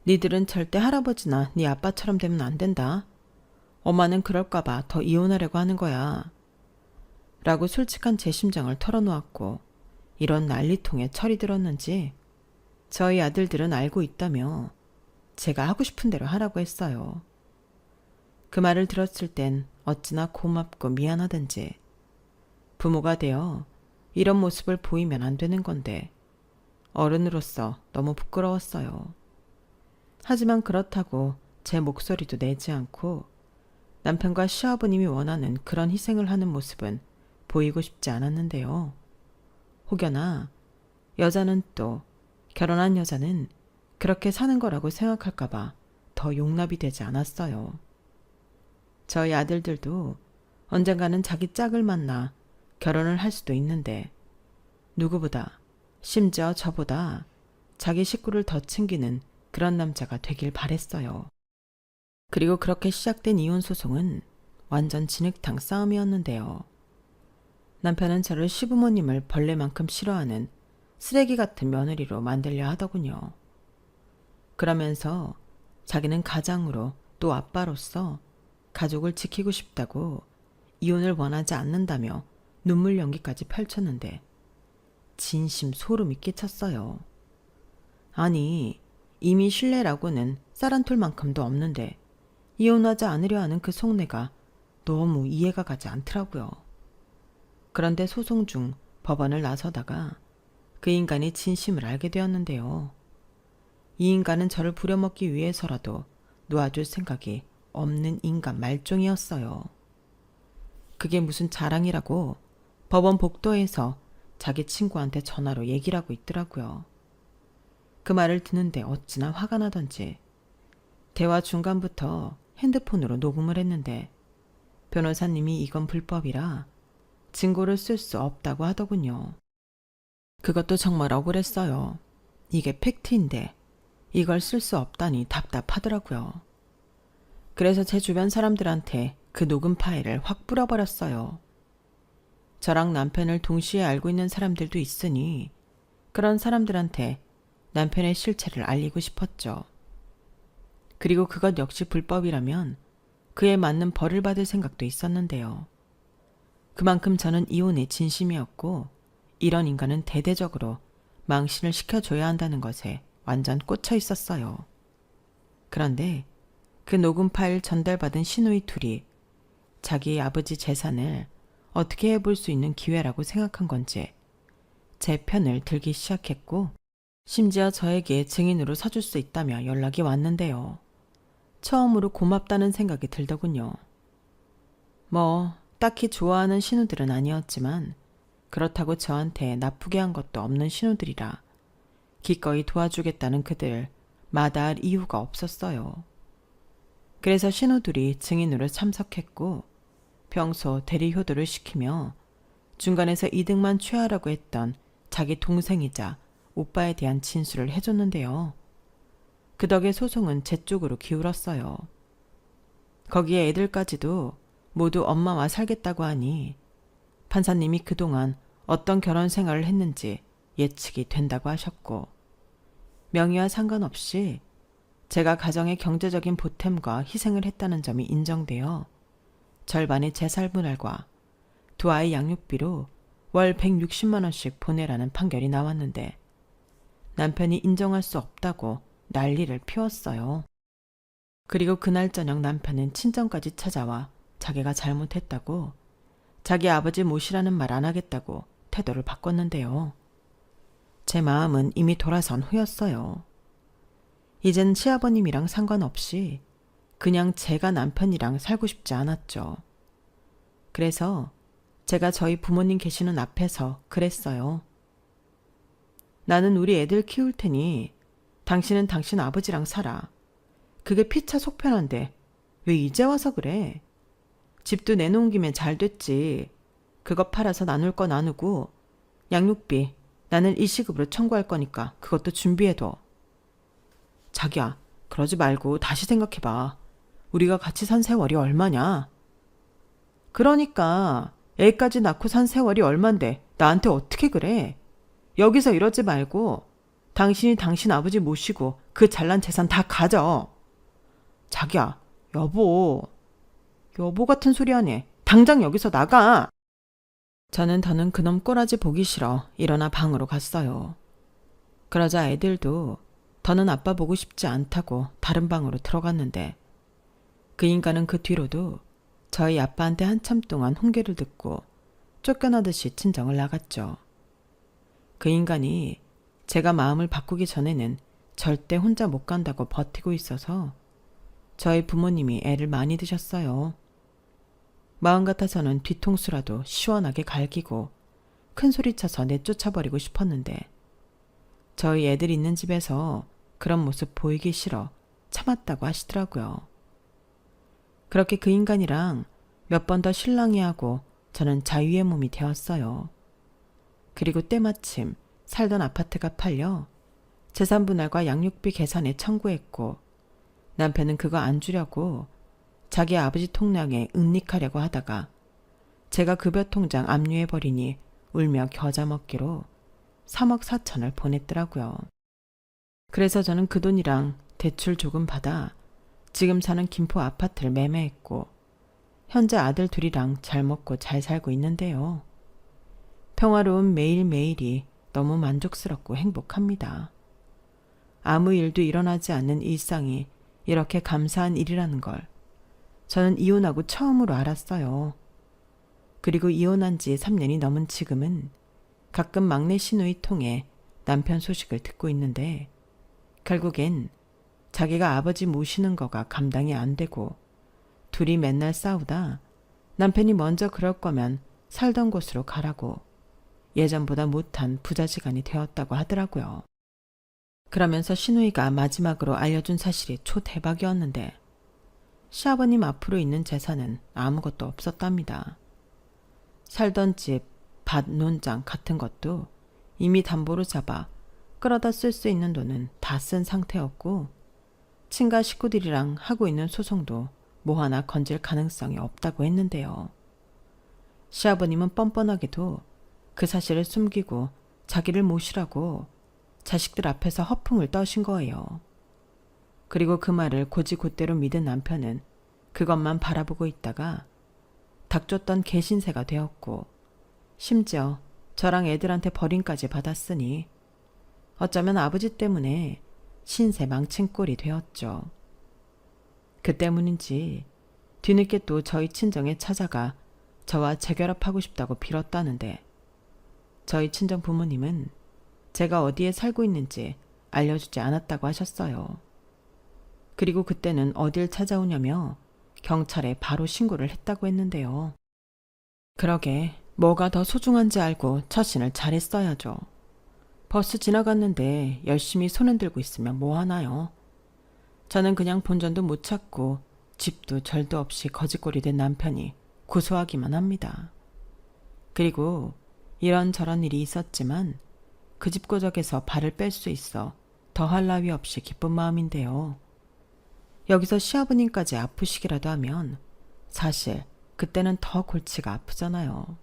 니들은 절대 할아버지나 네 아빠처럼 되면 안 된다. 엄마는 그럴까봐 더 이혼하려고 하는 거야. 라고 솔직한 제 심정을 털어놓았고 이런 난리통에 철이 들었는지 저희 아들들은 알고 있다며 제가 하고 싶은 대로 하라고 했어요. 그 말을 들었을 땐 어찌나 고맙고 미안하던지 부모가 되어 이런 모습을 보이면 안 되는 건데 어른으로서 너무 부끄러웠어요. 하지만 그렇다고 제 목소리도 내지 않고 남편과 시아버님이 원하는 그런 희생을 하는 모습은 보이고 싶지 않았는데요. 혹여나 여자는 또 결혼한 여자는 그렇게 사는 거라고 생각할까봐 더 용납이 되지 않았어요. 저희 아들들도 언젠가는 자기 짝을 만나 결혼을 할 수도 있는데 누구보다 심지어 저보다 자기 식구를 더 챙기는 그런 남자가 되길 바랬어요. 그리고 그렇게 시작된 이혼 소송은 완전 진흙탕 싸움이었는데요. 남편은 저를 시부모님을 벌레만큼 싫어하는 쓰레기 같은 며느리로 만들려 하더군요. 그러면서 자기는 가장으로 또 아빠로서 가족을 지키고 싶다고 이혼을 원하지 않는다며 눈물 연기까지 펼쳤는데 진심 소름이 끼쳤어요. 아니 이미 신뢰라고는 쌀 한 톨만큼도 없는데 이혼하지 않으려 하는 그 속내가 너무 이해가 가지 않더라고요. 그런데 소송 중 법원을 나서다가 그 인간이 진심을 알게 되었는데요. 이 인간은 저를 부려먹기 위해서라도 놓아줄 생각이 없는 인간 말종이었어요. 그게 무슨 자랑이라고 법원 복도에서 자기 친구한테 전화로 얘기를 하고 있더라고요. 그 말을 듣는데 어찌나 화가 나던지 대화 중간부터 핸드폰으로 녹음을 했는데 변호사님이 이건 불법이라 증거를 쓸 수 없다고 하더군요. 그것도 정말 억울했어요. 이게 팩트인데 이걸 쓸 수 없다니 답답하더라고요. 그래서 제 주변 사람들한테 그 녹음 파일을 확 뿌려버렸어요. 저랑 남편을 동시에 알고 있는 사람들도 있으니 그런 사람들한테 남편의 실체를 알리고 싶었죠. 그리고 그것 역시 불법이라면 그에 맞는 벌을 받을 생각도 있었는데요. 그만큼 저는 이혼에 진심이었고 이런 인간은 대대적으로 망신을 시켜줘야 한다는 것에 완전 꽂혀 있었어요. 그런데 그 녹음 파일 전달받은 시누이 둘이 자기의 아버지 재산을 어떻게 해볼 수 있는 기회라고 생각한 건지 제 편을 들기 시작했고 심지어 저에게 증인으로 서줄 수 있다며 연락이 왔는데요. 처음으로 고맙다는 생각이 들더군요. 뭐 딱히 좋아하는 신우들은 아니었지만 그렇다고 저한테 나쁘게 한 것도 없는 신우들이라 기꺼이 도와주겠다는 그들 마다할 이유가 없었어요. 그래서 신우들이 증인으로 참석했고 평소 대리 효도를 시키며 중간에서 이득만 취하라고 했던 자기 동생이자 오빠에 대한 진술을 해줬는데요. 그 덕에 소송은 제 쪽으로 기울었어요. 거기에 애들까지도 모두 엄마와 살겠다고 하니 판사님이 그동안 어떤 결혼 생활을 했는지 예측이 된다고 하셨고 명의와 상관없이 제가 가정의 경제적인 보탬과 희생을 했다는 점이 인정되어 절반의 재살분할과 두 아이 양육비로 월 160만 원씩 보내라는 판결이 나왔는데 남편이 인정할 수 없다고 난리를 피웠어요. 그리고 그날 저녁 남편은 친정까지 찾아와 자기가 잘못했다고 자기 아버지 모시라는 말 안 하겠다고 태도를 바꿨는데요. 제 마음은 이미 돌아선 후였어요. 이젠 시아버님이랑 상관없이 그냥 제가 남편이랑 살고 싶지 않았죠. 그래서 제가 저희 부모님 계시는 앞에서 그랬어요. 나는 우리 애들 키울 테니 당신은 당신 아버지랑 살아. 그게 피차 속편한데 왜 이제 와서 그래? 집도 내놓은 김에 잘 됐지. 그거 팔아서 나눌 거 나누고 양육비 나는 일시급으로 청구할 거니까 그것도 준비해둬. 자기야, 그러지 말고 다시 생각해봐. 우리가 같이 산 세월이 얼마냐? 그러니까 애까지 낳고 산 세월이 얼만데 나한테 어떻게 그래? 여기서 이러지 말고 당신이 당신 아버지 모시고 그 잘난 재산 다 가져. 자기야, 여보 같은 소리 하네. 당장 여기서 나가. 저는 더는 그놈 꼬라지 보기 싫어 일어나 방으로 갔어요. 그러자 애들도 더는 아빠 보고 싶지 않다고 다른 방으로 들어갔는데 그 인간은 그 뒤로도 저희 아빠한테 한참 동안 훈계를 듣고 쫓겨나듯이 친정을 나갔죠. 그 인간이 제가 마음을 바꾸기 전에는 절대 혼자 못 간다고 버티고 있어서 저희 부모님이 애를 많이 드셨어요. 마음 같아서는 뒤통수라도 시원하게 갈기고 큰 소리 쳐서 내쫓아버리고 싶었는데 저희 애들 있는 집에서 그런 모습 보이기 싫어 참았다고 하시더라고요. 그렇게 그 인간이랑 몇 번 더 실랑이하고 저는 자유의 몸이 되었어요. 그리고 때마침 살던 아파트가 팔려 재산분할과 양육비 계산에 청구했고 남편은 그거 안 주려고 자기 아버지 통장에 은닉하려고 하다가 제가 급여 통장 압류해버리니 울며 겨자 먹기로 3억 4천을 보냈더라고요. 그래서 저는 그 돈이랑 대출 조금 받아 지금 사는 김포 아파트를 매매했고 현재 아들 둘이랑 잘 먹고 잘 살고 있는데요. 평화로운 매일매일이 너무 만족스럽고 행복합니다. 아무 일도 일어나지 않는 일상이 이렇게 감사한 일이라는 걸 저는 이혼하고 처음으로 알았어요. 그리고 이혼한 지 3년이 넘은 지금은 가끔 막내 시누이 통해 남편 소식을 듣고 있는데 결국엔 자기가 아버지 모시는 거가 감당이 안 되고 둘이 맨날 싸우다 남편이 먼저 그럴 거면 살던 곳으로 가라고 예전보다 못한 부자지간이 되었다고 하더라고요. 그러면서 시누이가 마지막으로 알려준 사실이 초대박이었는데 시아버님 앞으로 있는 재산은 아무것도 없었답니다. 살던 집, 밭, 논장 같은 것도 이미 담보로 잡아 끌어다 쓸 수 있는 돈은 다 쓴 상태였고 친가 식구들이랑 하고 있는 소송도 뭐 하나 건질 가능성이 없다고 했는데요. 시아버님은 뻔뻔하게도 그 사실을 숨기고 자기를 모시라고 자식들 앞에서 허풍을 떠신 거예요. 그리고 그 말을 곧이곧대로 믿은 남편은 그것만 바라보고 있다가 닥쳤던 개신세가 되었고 심지어 저랑 애들한테 버림까지 받았으니 어쩌면 아버지 때문에 신세 망친 꼴이 되었죠. 그 때문인지 뒤늦게 또 저희 친정에 찾아가 저와 재결합하고 싶다고 빌었다는데 저희 친정 부모님은 제가 어디에 살고 있는지 알려주지 않았다고 하셨어요. 그리고 그때는 어딜 찾아오냐며 경찰에 바로 신고를 했다고 했는데요. 그러게 뭐가 더 소중한지 알고 처신을 잘했어야죠. 버스 지나갔는데 열심히 손흔 들고 있으면 뭐 하나요? 저는 그냥 본전도 못 찾고 집도 절도 없이 거지꼴이 된 남편이 고소하기만 합니다. 그리고 이런저런 일이 있었지만 그 집고적에서 발을 뺄 수 있어 더할 나위 없이 기쁜 마음인데요. 여기서 시아버님까지 아프시기라도 하면 사실 그때는 더 골치가 아프잖아요.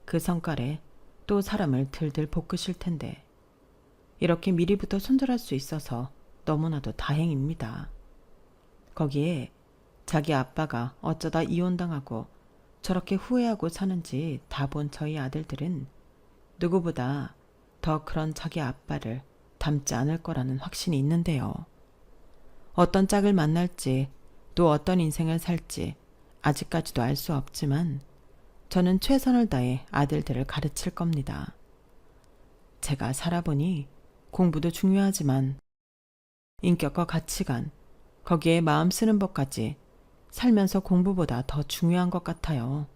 그 성깔에 또 사람을 들들 볶으실 텐데 이렇게 미리부터 손절할 수 있어서 너무나도 다행입니다. 거기에 자기 아빠가 어쩌다 이혼당하고 저렇게 후회하고 사는지 다 본 저희 아들들은 누구보다 더 그런 자기 아빠를 닮지 않을 거라는 확신이 있는데요. 어떤 짝을 만날지 또 어떤 인생을 살지 아직까지도 알 수 없지만 저는 최선을 다해 아들들을 가르칠 겁니다. 제가 살아보니 공부도 중요하지만 인격과 가치관, 거기에 마음 쓰는 법까지 살면서 공부보다 더 중요한 것 같아요.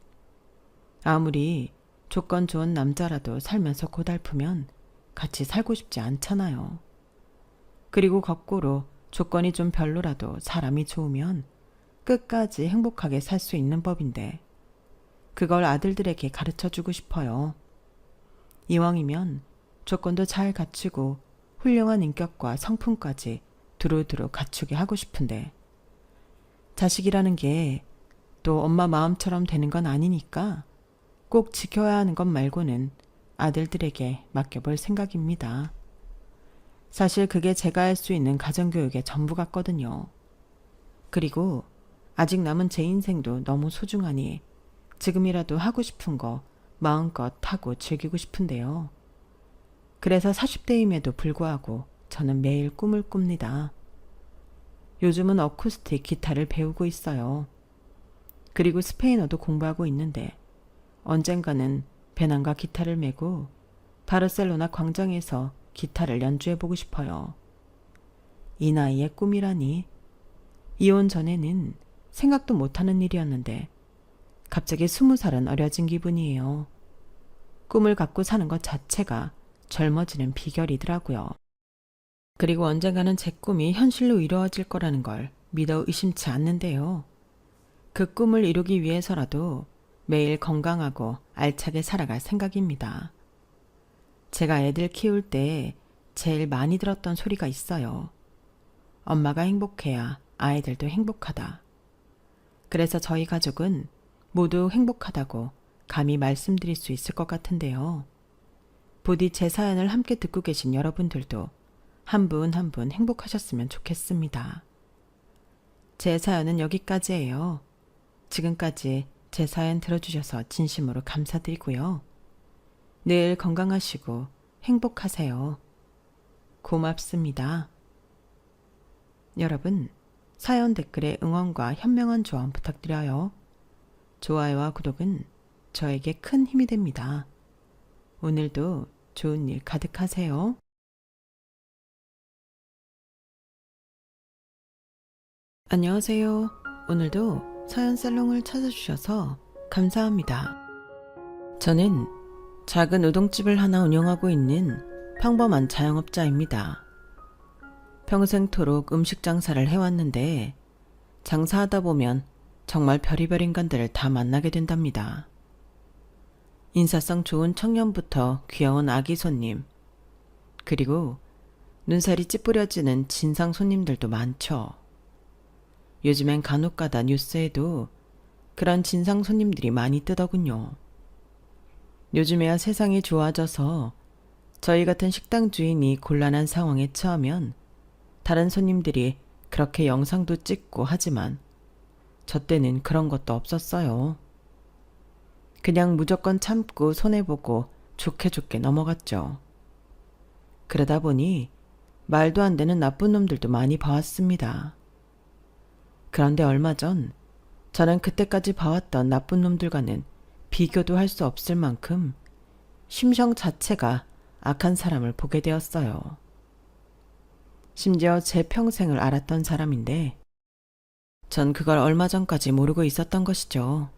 아무리 조건 좋은 남자라도 살면서 고달프면 같이 살고 싶지 않잖아요. 그리고 거꾸로 조건이 좀 별로라도 사람이 좋으면 끝까지 행복하게 살 수 있는 법인데 그걸 아들들에게 가르쳐주고 싶어요. 이왕이면 조건도 잘 갖추고 훌륭한 인격과 성품까지 두루두루 갖추게 하고 싶은데 자식이라는 게 또 엄마 마음처럼 되는 건 아니니까 꼭 지켜야 하는 것 말고는 아들들에게 맡겨볼 생각입니다. 사실 그게 제가 할 수 있는 가정교육의 전부 같거든요. 그리고 아직 남은 제 인생도 너무 소중하니 지금이라도 하고 싶은 거 마음껏 하고 즐기고 싶은데요. 그래서 40대임에도 불구하고 저는 매일 꿈을 꿉니다. 요즘은 어쿠스틱 기타를 배우고 있어요. 그리고 스페인어도 공부하고 있는데 언젠가는 배낭과 기타를 메고 바르셀로나 광장에서 기타를 연주해보고 싶어요. 이 나이에 꿈이라니. 이혼 전에는 생각도 못하는 일이었는데 갑자기 20살은 어려진 기분이에요. 꿈을 갖고 사는 것 자체가 젊어지는 비결이더라고요. 그리고 언젠가는 제 꿈이 현실로 이루어질 거라는 걸 믿어 의심치 않는데요. 그 꿈을 이루기 위해서라도 매일 건강하고 알차게 살아갈 생각입니다. 제가 애들 키울 때 제일 많이 들었던 소리가 있어요. 엄마가 행복해야 아이들도 행복하다. 그래서 저희 가족은 모두 행복하다고 감히 말씀드릴 수 있을 것 같은데요. 부디 제 사연을 함께 듣고 계신 여러분들도 한 분 한 분 행복하셨으면 좋겠습니다. 제 사연은 여기까지예요. 지금까지 제 사연 들어주셔서 진심으로 감사드리고요. 늘 건강하시고 행복하세요. 고맙습니다. 여러분, 사연 댓글에 응원과 현명한 조언 부탁드려요. 좋아요와 구독은 저에게 큰 힘이 됩니다. 오늘도 좋은 일 가득하세요. 안녕하세요. 오늘도 사연 살롱을 찾아주셔서 감사합니다. 저는 작은 우동집을 하나 운영하고 있는 평범한 자영업자입니다. 평생토록 음식 장사를 해왔는데 장사하다 보면 정말 별의별 인간들을 다 만나게 된답니다. 인사성 좋은 청년부터 귀여운 아기 손님, 그리고 눈살이 찌푸려지는 진상 손님들도 많죠. 요즘엔 간혹가다 뉴스에도 그런 진상 손님들이 많이 뜨더군요. 요즘에야 세상이 좋아져서 저희 같은 식당 주인이 곤란한 상황에 처하면 다른 손님들이 그렇게 영상도 찍고 하지만 저 때는 그런 것도 없었어요. 그냥 무조건 참고 손해보고 좋게 좋게 넘어갔죠. 그러다 보니 말도 안 되는 나쁜 놈들도 많이 봐왔습니다. 그런데 얼마 전 저는 그때까지 봐왔던 나쁜 놈들과는 비교도 할 수 없을 만큼 심성 자체가 악한 사람을 보게 되었어요. 심지어 제 평생을 알았던 사람인데 전 그걸 얼마 전까지 모르고 있었던 것이죠.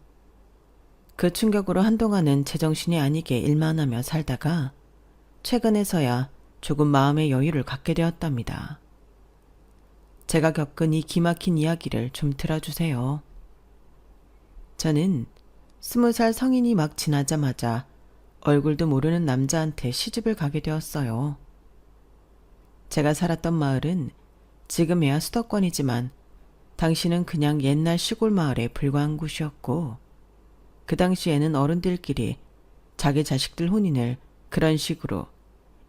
그 충격으로 한동안은 제정신이 아니게 일만 하며 살다가 최근에서야 조금 마음의 여유를 갖게 되었답니다. 제가 겪은 이 기막힌 이야기를 좀 들어주세요. 저는 20살 성인이 막 지나자마자 얼굴도 모르는 남자한테 시집을 가게 되었어요. 제가 살았던 마을은 지금에야 수도권이지만 당시는 그냥 옛날 시골 마을에 불과한 곳이었고, 그 당시에는 어른들끼리 자기 자식들 혼인을 그런 식으로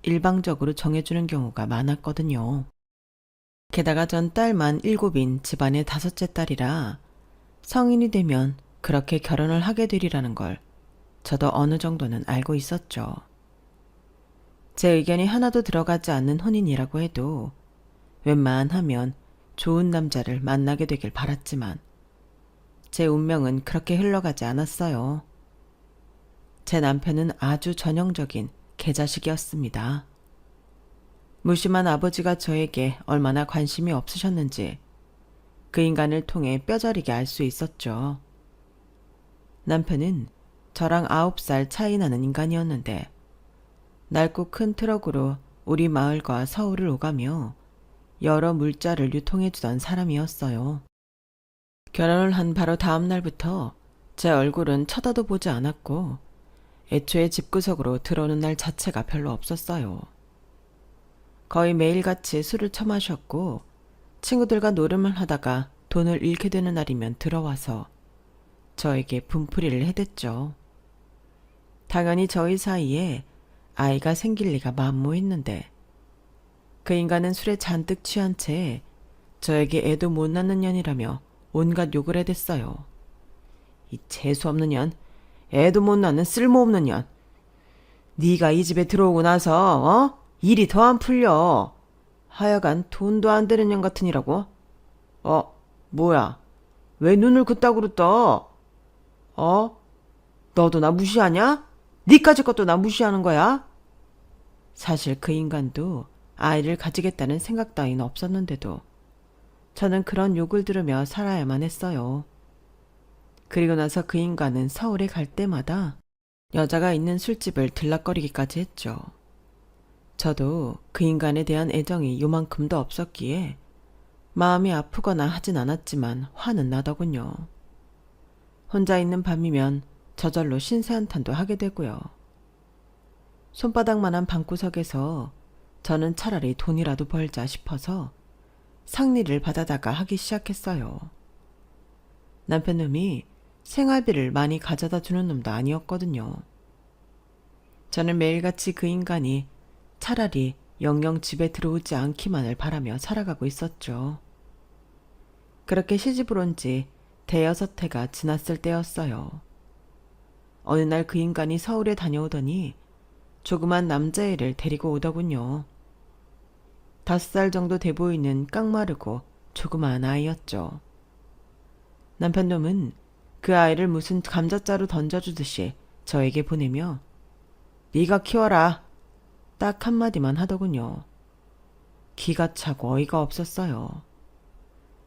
일방적으로 정해주는 경우가 많았거든요. 게다가 전 딸만 7인 집안의 5째 딸이라 성인이 되면 그렇게 결혼을 하게 되리라는 걸 저도 어느 정도는 알고 있었죠. 제 의견이 하나도 들어가지 않는 혼인이라고 해도 웬만하면 좋은 남자를 만나게 되길 바랐지만 제 운명은 그렇게 흘러가지 않았어요. 제 남편은 아주 전형적인 개자식이었습니다. 무심한 아버지가 저에게 얼마나 관심이 없으셨는지 그 인간을 통해 뼈저리게 알 수 있었죠. 남편은 저랑 9살 차이 나는 인간이었는데 낡고 큰 트럭으로 우리 마을과 서울을 오가며 여러 물자를 유통해주던 사람이었어요. 결혼을 한 바로 다음 날부터 제 얼굴은 쳐다도 보지 않았고 애초에 집구석으로 들어오는 날 자체가 별로 없었어요. 거의 매일같이 술을 처마셨고 친구들과 노름을 하다가 돈을 잃게 되는 날이면 들어와서 저에게 분풀이를 해댔죠. 당연히 저희 사이에 아이가 생길 리가 만무했는데 그 인간은 술에 잔뜩 취한 채 저에게 애도 못 낳는 년이라며 온갖 욕을 해댔어요. 이 재수없는 년, 애도 못 낳는 쓸모없는 년. 네가 이 집에 들어오고 나서 일이 더 안 풀려. 하여간 돈도 안 되는 년 같으니라고. 뭐야? 왜 눈을 그따구로 떠? 너도 나 무시하냐? 니까지 것도 나 무시하는 거야? 사실 그 인간도 아이를 가지겠다는 생각 따윈 없었는데도 저는 그런 욕을 들으며 살아야만 했어요. 그리고 나서 그 인간은 서울에 갈 때마다 여자가 있는 술집을 들락거리기까지 했죠. 저도 그 인간에 대한 애정이 요만큼도 없었기에 마음이 아프거나 하진 않았지만 화는 나더군요. 혼자 있는 밤이면 저절로 신세한탄도 하게 되고요. 손바닥만한 방구석에서 저는 차라리 돈이라도 벌자 싶어서 상리를 받아다가 하기 시작했어요. 남편놈이 생활비를 많이 가져다 주는 놈도 아니었거든요. 저는 매일같이 그 인간이 차라리 영영 집에 들어오지 않기만을 바라며 살아가고 있었죠. 그렇게 시집을 온 지 5-6해가 지났을 때였어요. 어느 날 그 인간이 서울에 다녀오더니 조그만 남자애를 데리고 오더군요. 5살 정도 돼 보이는 깡마르고 조그만 아이였죠. 남편놈은 그 아이를 무슨 감자자루 던져주듯이 저에게 보내며 네가 키워라 딱 한마디만 하더군요. 기가 차고 어이가 없었어요.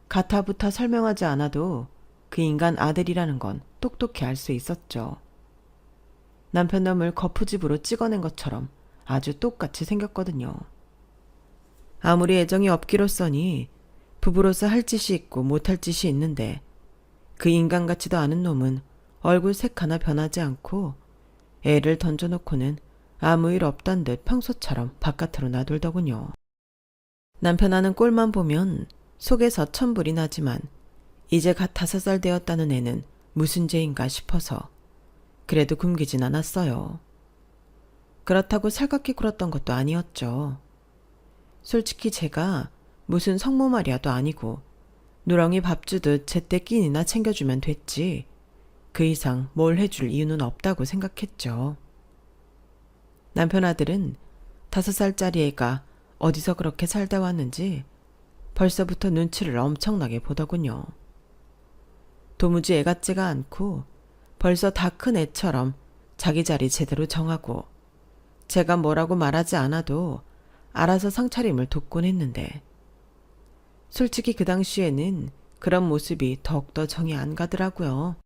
가타부타 설명하지 않아도 그 인간 아들이라는 건 똑똑히 알 수 있었죠. 남편놈을 거푸집으로 찍어낸 것처럼 아주 똑같이 생겼거든요. 아무리 애정이 없기로써니 부부로서 할 짓이 있고 못할 짓이 있는데 그 인간 같지도 않은 놈은 얼굴 색 하나 변하지 않고 애를 던져놓고는 아무 일 없단 듯 평소처럼 바깥으로 나돌더군요. 남편 하는 꼴만 보면 속에서 천불이 나지만 이제 갓 5살 되었다는 애는 무슨 죄인가 싶어서 그래도 굶기진 않았어요. 그렇다고 살갑게 굴었던 것도 아니었죠. 솔직히 제가 무슨 성모마리아도 아니고 누렁이 밥 주듯 제때 끼니나 챙겨주면 됐지 그 이상 뭘 해줄 이유는 없다고 생각했죠. 남편 아들은 5살짜리 애가 어디서 그렇게 살다 왔는지 벌써부터 눈치를 엄청나게 보더군요. 도무지 애 같지가 않고 벌써 다 큰 애처럼 자기 자리 제대로 정하고 제가 뭐라고 말하지 않아도 알아서 상차림을 돕곤 했는데 솔직히 그 당시에는 그런 모습이 더욱더 정이 안 가더라고요.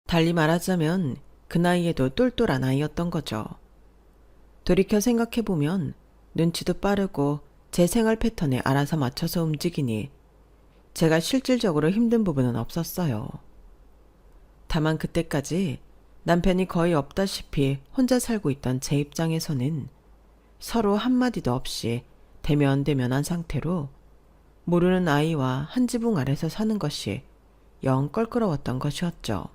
달리 말하자면 그 나이에도 똘똘한 아이였던 거죠. 돌이켜 생각해보면 눈치도 빠르고 제 생활 패턴에 알아서 맞춰서 움직이니 제가 실질적으로 힘든 부분은 없었어요. 다만 그때까지 남편이 거의 없다시피 혼자 살고 있던 제 입장에서는 서로 한마디도 없이 대면대면한 상태로 모르는 아이와 한 지붕 아래서 사는 것이 영 껄끄러웠던 것이었죠.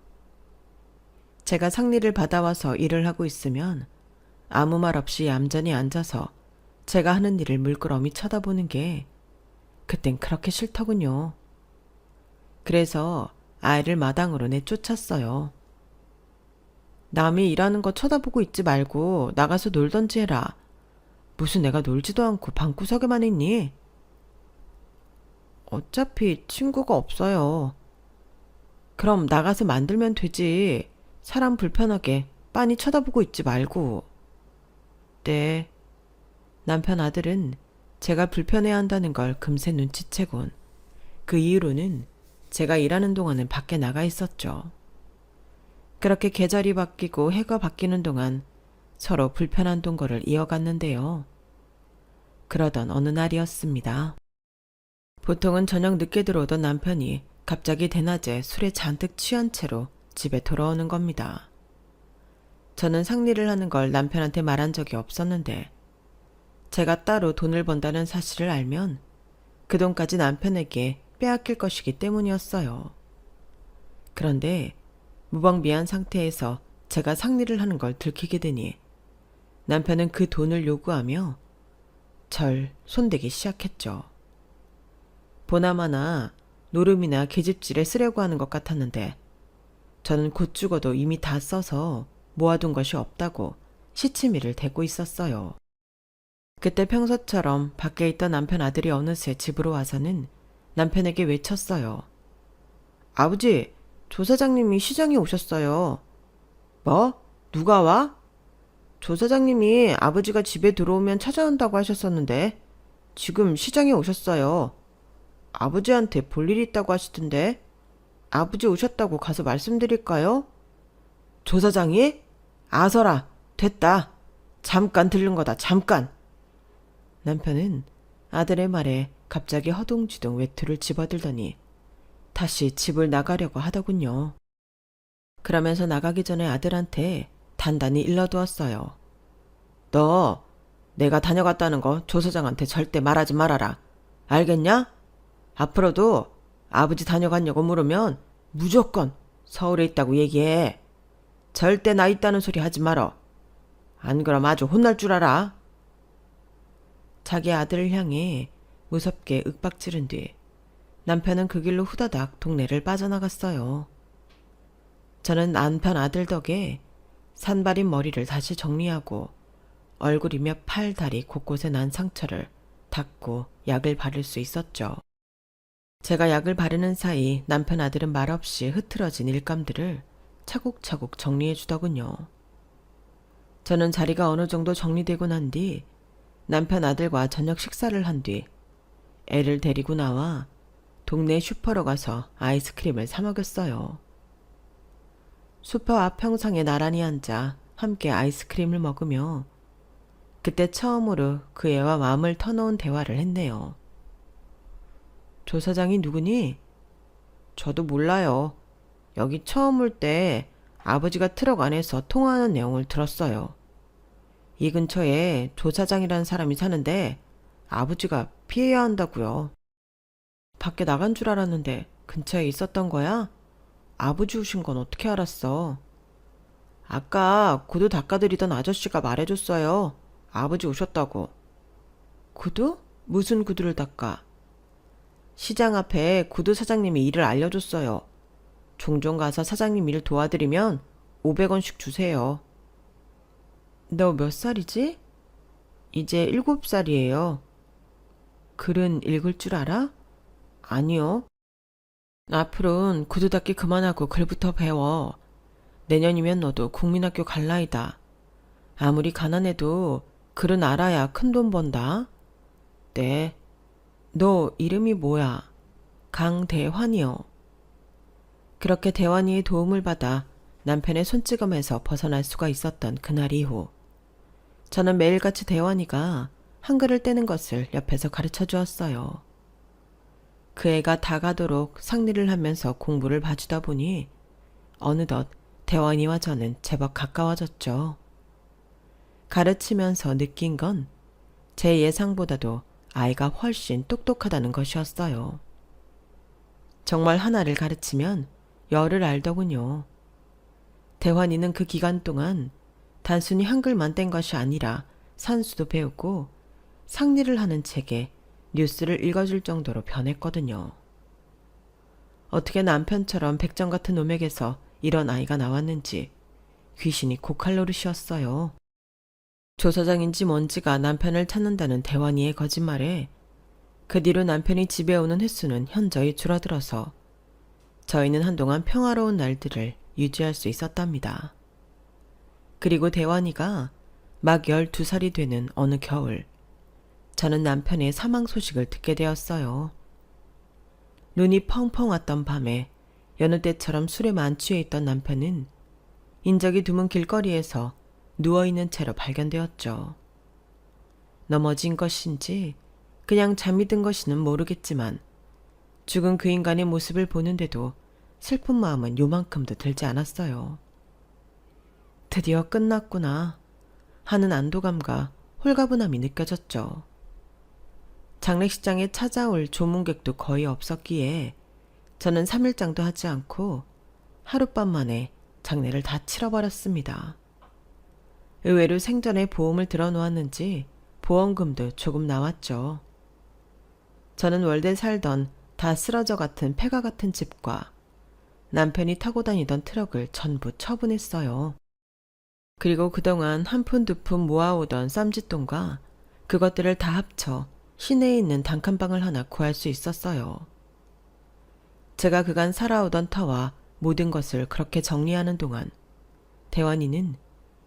제가 상리를 받아와서 일을 하고 있으면 아무 말 없이 얌전히 앉아서 제가 하는 일을 물끄러미 쳐다보는 게 그땐 그렇게 싫더군요. 그래서 아이를 마당으로 내쫓았어요. 남이 일하는 거 쳐다보고 있지 말고 나가서 놀던지 해라. 무슨 내가 놀지도 않고 방구석에만 있니? 어차피 친구가 없어요. 그럼 나가서 만들면 되지. 사람 불편하게 빤히 쳐다보고 있지 말고. 네. 남편 아들은 제가 불편해한다는 걸 금세 눈치채곤 그 이후로는 제가 일하는 동안은 밖에 나가 있었죠. 그렇게 계절이 바뀌고 해가 바뀌는 동안 서로 불편한 동거를 이어갔는데요. 그러던 어느 날이었습니다. 보통은 저녁 늦게 들어오던 남편이 갑자기 대낮에 술에 잔뜩 취한 채로 집에 돌아오는 겁니다. 저는 상리를 하는 걸 남편한테 말한 적이 없었는데 제가 따로 돈을 번다는 사실을 알면 그 돈까지 남편에게 빼앗길 것이기 때문이었어요. 그런데 무방비한 상태에서 제가 상리를 하는 걸 들키게 되니 남편은 그 돈을 요구하며 절 손대기 시작했죠. 보나마나 노름이나 계집질에 쓰려고 하는 것 같았는데 저는 곧 죽어도 이미 다 써서 모아둔 것이 없다고 시치미를 대고 있었어요. 그때 평소처럼 밖에 있던 남편 아들이 어느새 집으로 와서는 남편에게 외쳤어요. 아버지, 조 사장님이 시장에 오셨어요. 뭐? 누가 와? 조 사장님이 아버지가 집에 들어오면 찾아온다고 하셨었는데 지금 시장에 오셨어요. 아버지한테 볼 일 있다고 하시던데 아버지 오셨다고 가서 말씀드릴까요? 조 사장이? 아서라, 됐다. 잠깐 들른 거다, 잠깐. 남편은 아들의 말에 갑자기 허둥지둥 외투를 집어들더니 다시 집을 나가려고 하더군요. 그러면서 나가기 전에 아들한테 단단히 일러두었어요. 너 내가 다녀갔다는 거 조 사장한테 절대 말하지 말아라. 알겠냐? 앞으로도 아버지 다녀갔냐고 물으면 무조건 서울에 있다고 얘기해. 절대 나 있다는 소리 하지 말어. 안 그럼 아주 혼날 줄 알아. 자기 아들을 향해 무섭게 윽박지른 뒤 남편은 그 길로 후다닥 동네를 빠져나갔어요. 저는 남편 아들 덕에 산발인 머리를 다시 정리하고 얼굴이며 팔, 다리 곳곳에 난 상처를 닦고 약을 바를 수 있었죠. 제가 약을 바르는 사이 남편 아들은 말없이 흐트러진 일감들을 차곡차곡 정리해 주더군요. 저는 자리가 어느 정도 정리되고 난 뒤 남편 아들과 저녁 식사를 한 뒤 애를 데리고 나와 동네 슈퍼로 가서 아이스크림을 사 먹였어요. 슈퍼 앞 평상에 나란히 앉아 함께 아이스크림을 먹으며 그때 처음으로 그 애와 마음을 터놓은 대화를 했네요. 조 사장이 누구니? 저도 몰라요. 여기 처음 올 때 아버지가 트럭 안에서 통화하는 내용을 들었어요. 이 근처에 조 사장이라는 사람이 사는데 아버지가 피해야 한다고요. 밖에 나간 줄 알았는데 근처에 있었던 거야? 아버지 오신 건 어떻게 알았어? 아까 구두 닦아드리던 아저씨가 말해줬어요. 아버지 오셨다고. 구두? 무슨 구두를 닦아? 시장 앞에 구두 사장님이 일을 알려줬어요. 종종 가서 사장님 일 도와드리면 500원씩 주세요. 너 몇 살이지? 이제 7살이에요. 글은 읽을 줄 알아? 아니요. 앞으로는 구두 닦기 그만하고 글부터 배워. 내년이면 너도 국민학교 갈 나이다. 아무리 가난해도 글은 알아야 큰돈 번다. 네. 너 이름이 뭐야? 강대환이요. 그렇게 대환이의 도움을 받아 남편의 손찌검에서 벗어날 수가 있었던 그날 이후 저는 매일같이 대원이가 한글을 떼는 것을 옆에서 가르쳐 주었어요. 그 애가 다 가도록 상리를 하면서 공부를 봐주다 보니 어느덧 대원이와 저는 제법 가까워졌죠. 가르치면서 느낀 건 제 예상보다도 아이가 훨씬 똑똑하다는 것이었어요. 정말 하나를 가르치면 열을 알더군요. 대환이는 그 기간 동안 단순히 한글만 뗀 것이 아니라 산수도 배우고 상리를 하는 책에 뉴스를 읽어줄 정도로 변했거든요. 어떻게 남편처럼 백정 같은 놈에게서 이런 아이가 나왔는지 귀신이 고칼 노릇이었어요. 조사장인지 뭔지가 남편을 찾는다는 대환이의 거짓말에 그 뒤로 남편이 집에 오는 횟수는 현저히 줄어들어서 저희는 한동안 평화로운 날들을 유지할 수 있었답니다. 그리고 대환이가 막 12살이 되는 어느 겨울, 저는 남편의 사망 소식을 듣게 되었어요. 눈이 펑펑 왔던 밤에 여느 때처럼 술에 만취해 있던 남편은 인적이 드문 길거리에서 누워있는 채로 발견되었죠. 넘어진 것인지 그냥 잠이 든 것인지는 모르겠지만 죽은 그 인간의 모습을 보는데도 슬픈 마음은 요만큼도 들지 않았어요. 드디어 끝났구나 하는 안도감과 홀가분함이 느껴졌죠. 장례식장에 찾아올 조문객도 거의 없었기에 저는 3일장도 하지 않고 하룻밤 만에 장례를 다 치러버렸습니다. 의외로 생전에 보험을 들어놓았는지 보험금도 조금 나왔죠. 저는 월드에 살던 다 쓰러져 같은 폐가 같은 집과 남편이 타고 다니던 트럭을 전부 처분했어요. 그리고 그동안 한 푼 두 푼 모아오던 쌈짓돈과 그것들을 다 합쳐 시내에 있는 단칸방을 하나 구할 수 있었어요. 제가 그간 살아오던 터와 모든 것을 그렇게 정리하는 동안 대환이는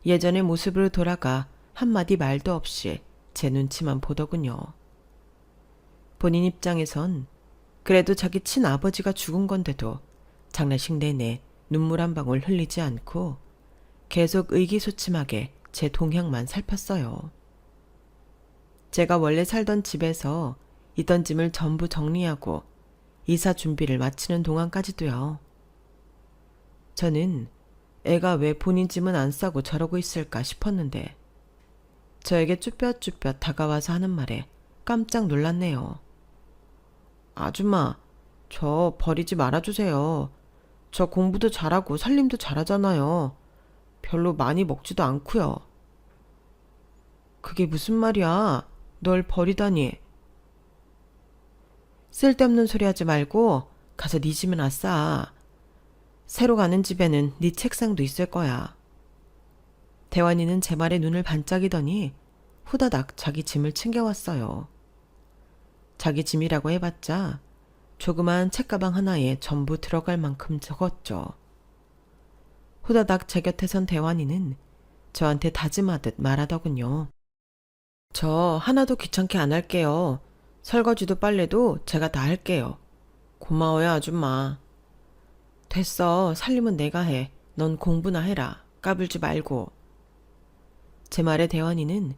예전의 모습으로 돌아가 한마디 말도 없이 제 눈치만 보더군요. 본인 입장에선 그래도 자기 친아버지가 죽은 건데도 장례식 내내 눈물 한 방울 흘리지 않고 계속 의기소침하게 제 동향만 살폈어요. 제가 원래 살던 집에서 있던 짐을 전부 정리하고 이사 준비를 마치는 동안까지도요. 저는 애가 왜 본인 짐은 안 싸고 저러고 있을까 싶었는데 저에게 쭈뼛쭈뼛 다가와서 하는 말에 깜짝 놀랐네요. 아줌마, 저 버리지 말아주세요. 저 공부도 잘하고 살림도 잘하잖아요. 별로 많이 먹지도 않고요. 그게 무슨 말이야? 널 버리다니. 쓸데없는 소리 하지 말고 가서 네 짐이나 싸. 새로 가는 집에는 네 책상도 있을 거야. 대환이는 제 말에 눈을 반짝이더니 후다닥 자기 짐을 챙겨왔어요. 자기 짐이라고 해봤자 조그만 책가방 하나에 전부 들어갈 만큼 적었죠. 후다닥 제 곁에 선 대환이는 저한테 다짐하듯 말하더군요. 저 하나도 귀찮게 안 할게요. 설거지도 빨래도 제가 다 할게요. 고마워요, 아줌마. 됐어, 살림은 내가 해. 넌 공부나 해라. 까불지 말고. 제 말에 대환이는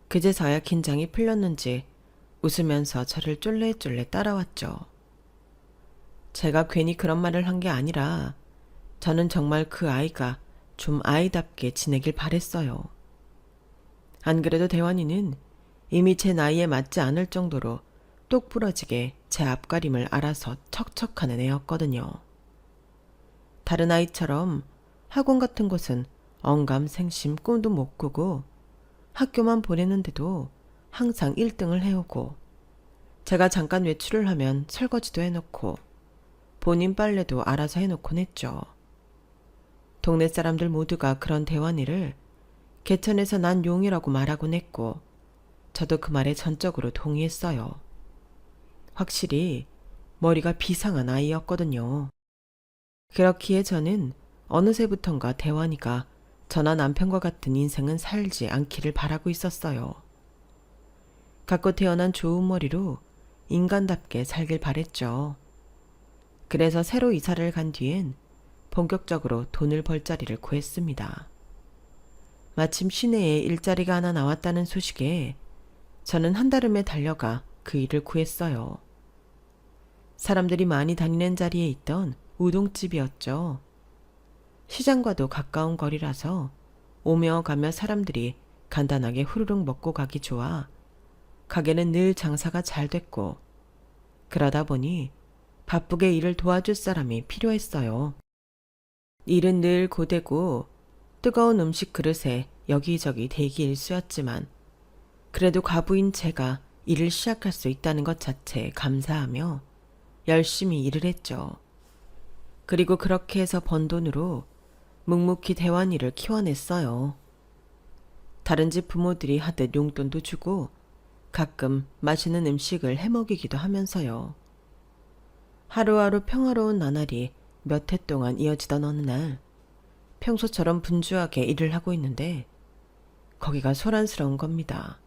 그제서야 긴장이 풀렸는지 웃으면서 저를 쫄래쫄래 따라왔죠. 제가 괜히 그런 말을 한 게 아니라 저는 정말 그 아이가 좀 아이답게 지내길 바랬어요. 안 그래도 대환이는 이미 제 나이에 맞지 않을 정도로 똑부러지게 제 앞가림을 알아서 척척하는 애였거든요. 다른 아이처럼 학원 같은 곳은 언감생심 꿈도 못 꾸고 학교만 보내는데도 항상 1등을 해오고 제가 잠깐 외출을 하면 설거지도 해놓고 본인 빨래도 알아서 해놓곤 했죠. 동네 사람들 모두가 그런 대환이를 개천에서 난 용이라고 말하곤 했고 저도 그 말에 전적으로 동의했어요. 확실히 머리가 비상한 아이였거든요. 그렇기에 저는 어느새부턴가 대환이가 저나 남편과 같은 인생은 살지 않기를 바라고 있었어요. 갖고 태어난 좋은 머리로 인간답게 살길 바랬죠. 그래서 새로 이사를 간 뒤엔 본격적으로 돈을 벌 자리를 구했습니다. 마침 시내에 일자리가 하나 나왔다는 소식에 저는 한달음에 달려가 그 일을 구했어요. 사람들이 많이 다니는 자리에 있던 우동집이었죠. 시장과도 가까운 거리라서 오며 가며 사람들이 간단하게 후루룩 먹고 가기 좋아 가게는 늘 장사가 잘 됐고, 그러다 보니 바쁘게 일을 도와줄 사람이 필요했어요. 일은 늘 고되고 뜨거운 음식 그릇에 여기저기 대기 일수였지만 그래도 과부인 제가 일을 시작할 수 있다는 것 자체에 감사하며 열심히 일을 했죠. 그리고 그렇게 해서 번 돈으로 묵묵히 대환이를 키워냈어요. 다른 집 부모들이 하듯 용돈도 주고 가끔 맛있는 음식을 해먹이기도 하면서요. 하루하루 평화로운 나날이 몇 해 동안 이어지던 어느 날, 평소처럼 분주하게 일을 하고 있는데 거기가 소란스러운 겁니다.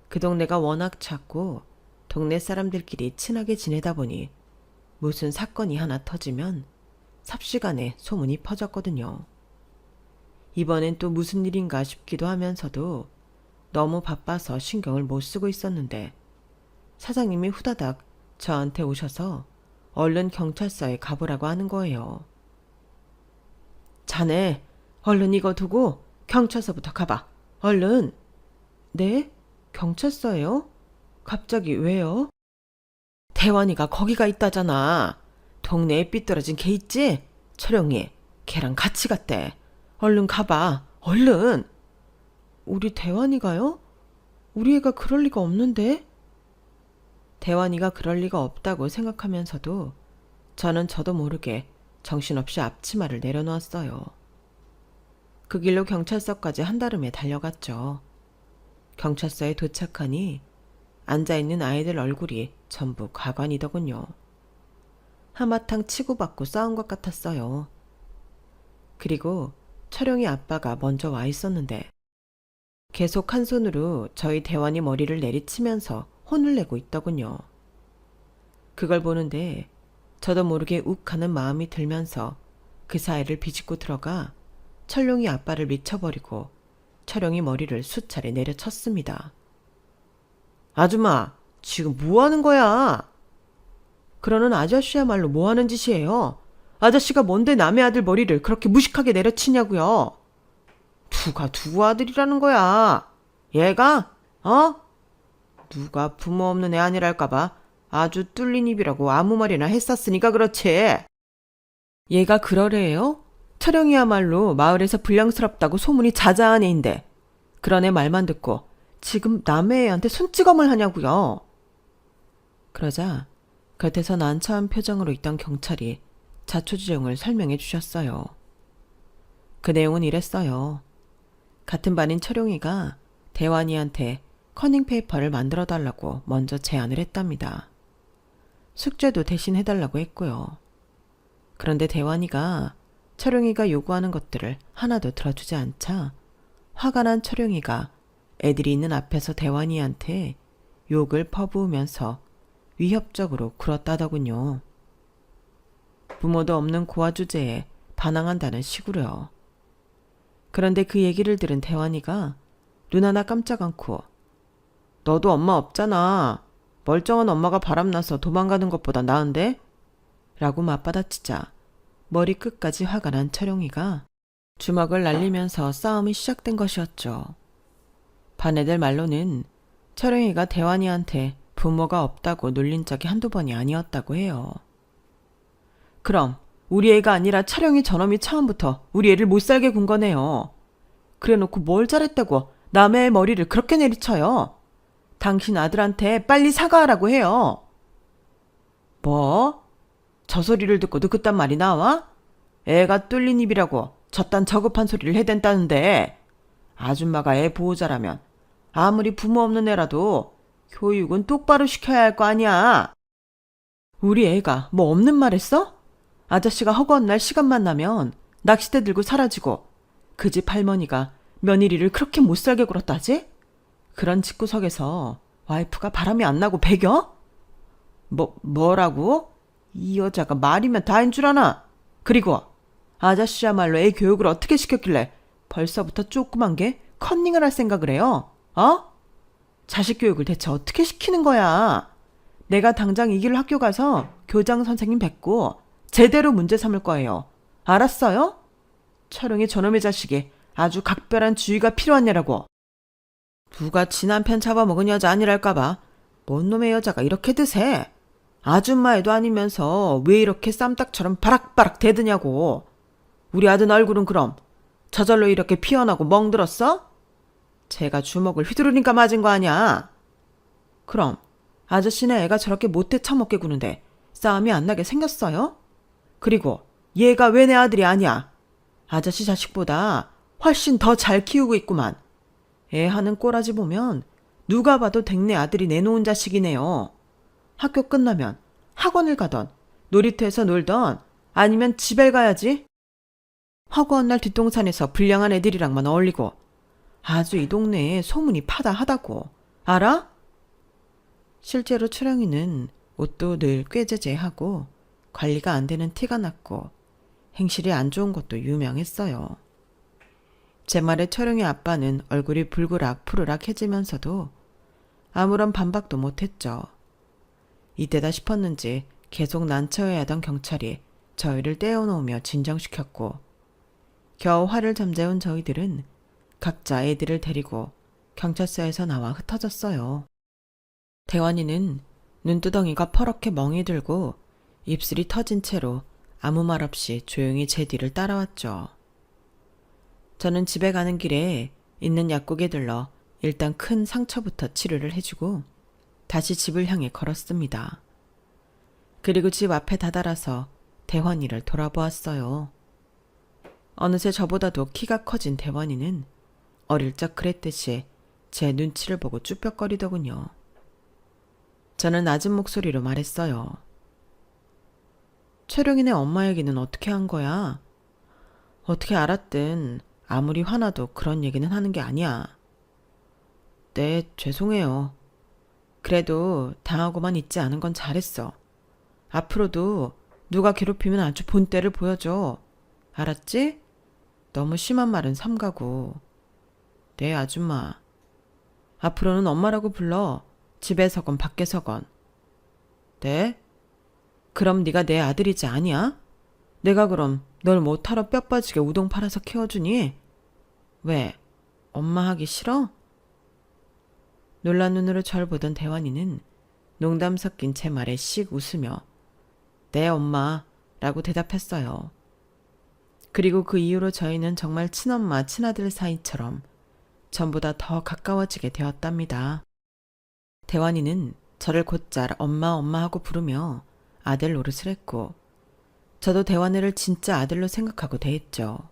그 동네가 워낙 작고 동네 사람들끼리 친하게 지내다 보니 무슨 사건이 하나 터지면 삽시간에 소문이 퍼졌거든요. 이번엔 또 무슨 일인가 싶기도 하면서도 너무 바빠서 신경을 못 쓰고 있었는데 사장님이 후다닥 저한테 오셔서 얼른 경찰서에 가보라고 하는 거예요. 자네, 얼른 이거 두고 경찰서부터 가봐. 얼른. 네? 경찰서예요? 갑자기 왜요? 대환이가 거기가 있다잖아. 동네에 삐뚤어진 걔 있지? 철영이. 걔랑 같이 갔대. 얼른 가봐. 얼른. 우리 대환이가요? 우리 애가 그럴 리가 없는데? 대환이가 그럴 리가 없다고 생각하면서도 저는 저도 모르게 정신없이 앞치마를 내려놓았어요. 그 길로 경찰서까지 한달음에 달려갔죠. 경찰서에 도착하니 앉아있는 아이들 얼굴이 전부 가관이더군요. 하마탕 치고받고 싸운 것 같았어요. 그리고 철영이 아빠가 먼저 와 있었는데 계속 한 손으로 저희 대환이 머리를 내리치면서 혼을 내고 있더군요. 그걸 보는데 저도 모르게 욱 하는 마음이 들면서 그 사이를 비집고 들어가 철룡이 아빠를 미쳐버리고 철영이 머리를 수차례 내려쳤습니다. 아줌마, 지금 뭐 하는 거야? 그러는 아저씨야말로 뭐 하는 짓이에요? 아저씨가 뭔데 남의 아들 머리를 그렇게 무식하게 내려치냐고요? 누가 누구 아들이라는 거야? 얘가? 누가 부모 없는 애 아니랄까봐 아주 뚫린 입이라고 아무 말이나 했었으니까 그렇지. 얘가 그러래요? 철영이야말로 마을에서 불량스럽다고 소문이 자자한 애인데 그런 애 말만 듣고 지금 남의 애한테 손찌검을 하냐고요. 그러자 곁에서 난처한 표정으로 있던 경찰이 자초지종을 설명해 주셨어요. 그 내용은 이랬어요. 같은 반인 철용이가 대환이한테 커닝페이퍼를 만들어 달라고 먼저 제안을 했답니다. 숙제도 대신 해달라고 했고요. 그런데 대환이가 철용이가 요구하는 것들을 하나도 들어주지 않자 화가 난 철용이가 애들이 있는 앞에서 대환이한테 욕을 퍼부으면서 위협적으로 굴었다더군요. 부모도 없는 고아 주제에 반항한다는 식으로요. 그런데 그 얘기를 들은 대환이가 눈 하나 깜짝 않고 너도 엄마 없잖아. 멀쩡한 엄마가 바람나서 도망가는 것보다 나은데? 라고 맞받아치자 머리 끝까지 화가 난 철용이가 주먹을 날리면서 싸움이 시작된 것이었죠. 반 애들 말로는 철용이가 대환이한테 부모가 없다고 놀린 적이 한두 번이 아니었다고 해요. 그럼 우리 애가 아니라 철영이 저놈이 처음부터 우리 애를 못살게 군 거네요. 그래놓고 뭘 잘했다고 남의 머리를 그렇게 내리쳐요. 당신 아들한테 빨리 사과하라고 해요. 뭐? 저 소리를 듣고도 그딴 말이 나와? 애가 뚫린 입이라고 저딴 저급한 소리를 해댄다는데 아줌마가 애 보호자라면 아무리 부모 없는 애라도 교육은 똑바로 시켜야 할 거 아니야. 우리 애가 뭐 없는 말 했어? 아저씨가 허구한 날 시간만 나면 낚싯대 들고 사라지고 그 집 할머니가 며느리를 그렇게 못살게 굴었다지? 그런 집구석에서 와이프가 바람이 안 나고 배겨? 뭐라고? 이 여자가 말이면 다인 줄 아나? 그리고 아저씨야말로 애 교육을 어떻게 시켰길래 벌써부터 조그만 게 컨닝을 할 생각을 해요? 어? 자식 교육을 대체 어떻게 시키는 거야? 내가 당장 이 길 학교 가서 교장 선생님 뵙고 제대로 문제 삼을 거예요. 알았어요? 철웅이 저놈의 자식이 아주 각별한 주의가 필요한 애라고. 누가 지 남편 잡아먹은 여자 아니랄까봐 뭔 놈의 여자가 이렇게 드세? 아줌마 애도 아니면서 왜 이렇게 쌈딱처럼 바락바락 대드냐고. 우리 아들 얼굴은 그럼 저절로 이렇게 피어나고 멍들었어? 제가 주먹을 휘두르니까 맞은 거 아니야. 그럼 아저씨네 애가 저렇게 못돼 처먹게 구는데 싸움이 안 나게 생겼어요? 그리고 얘가 왜 내 아들이 아니야? 아저씨 자식보다 훨씬 더 잘 키우고 있구만. 애 하는 꼬라지 보면 누가 봐도 댁내 아들이 내놓은 자식이네요. 학교 끝나면 학원을 가던 놀이터에서 놀던 아니면 집에 가야지. 허구한 날 뒷동산에서 불량한 애들이랑만 어울리고 아주 이 동네에 소문이 파다하다고. 알아? 실제로 철영이는 옷도 늘 꾀죄죄하고 관리가 안 되는 티가 났고 행실이 안 좋은 것도 유명했어요. 제 말에 철영이 아빠는 얼굴이 불그락 푸르락해지면서도 아무런 반박도 못했죠. 이때다 싶었는지 계속 난처해 하던 경찰이 저희를 떼어놓으며 진정시켰고 겨우 화를 잠재운 저희들은 각자 애들을 데리고 경찰서에서 나와 흩어졌어요. 대환이는 눈두덩이가 퍼렇게 멍이 들고 입술이 터진 채로 아무 말 없이 조용히 제 뒤를 따라왔죠. 저는 집에 가는 길에 있는 약국에 들러 일단 큰 상처부터 치료를 해주고 다시 집을 향해 걸었습니다. 그리고 집 앞에 다다라서 대환이를 돌아보았어요. 어느새 저보다도 키가 커진 대환이는 어릴 적 그랬듯이 제 눈치를 보고 쭈뼛거리더군요. 저는 낮은 목소리로 말했어요. 철용이네 엄마 얘기는 어떻게 한 거야? 어떻게 알았든 아무리 화나도 그런 얘기는 하는 게 아니야. 네, 죄송해요. 그래도 당하고만 있지 않은 건 잘했어. 앞으로도 누가 괴롭히면 아주 본때를 보여줘. 알았지? 너무 심한 말은 삼가고. 네, 아줌마. 앞으로는 엄마라고 불러. 집에서건 밖에서건. 네? 그럼 네가 내 아들이지 아니야? 내가 그럼 널 못하러 뼈 빠지게 우동 팔아서 키워주니? 왜? 엄마 하기 싫어? 놀란 눈으로 절 보던 대환이는 농담 섞인 제 말에 씩 웃으며 네 엄마 라고 대답했어요. 그리고 그 이후로 저희는 정말 친엄마 친아들 사이처럼 전보다 더 가까워지게 되었답니다. 대환이는 저를 곧잘 엄마 엄마 하고 부르며 아들 노릇을 했고 저도 대환이를 진짜 아들로 생각하고 대했죠.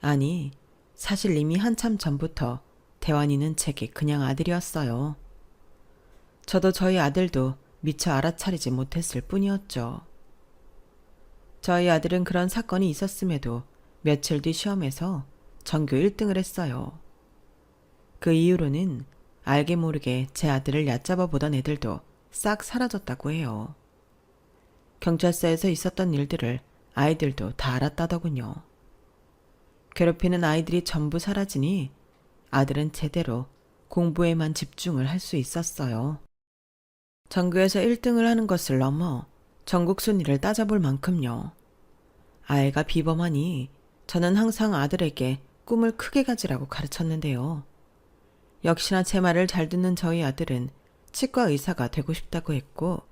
아니 사실 이미 한참 전부터 대환이는 제게 그냥 아들이었어요. 저도 저희 아들도 미처 알아차리지 못했을 뿐이었죠. 저희 아들은 그런 사건이 있었음에도 며칠 뒤 시험에서 전교 1등을 했어요. 그 이후로는 알게 모르게 제 아들을 얕잡아 보던 애들도 싹 사라졌다고 해요. 경찰서에서 있었던 일들을 아이들도 다 알았다더군요. 괴롭히는 아이들이 전부 사라지니 아들은 제대로 공부에만 집중을 할 수 있었어요. 전교에서 1등을 하는 것을 넘어 전국 순위를 따져볼 만큼요. 아이가 비범하니 저는 항상 아들에게 꿈을 크게 가지라고 가르쳤는데요. 역시나 제 말을 잘 듣는 저희 아들은 치과 의사가 되고 싶다고 했고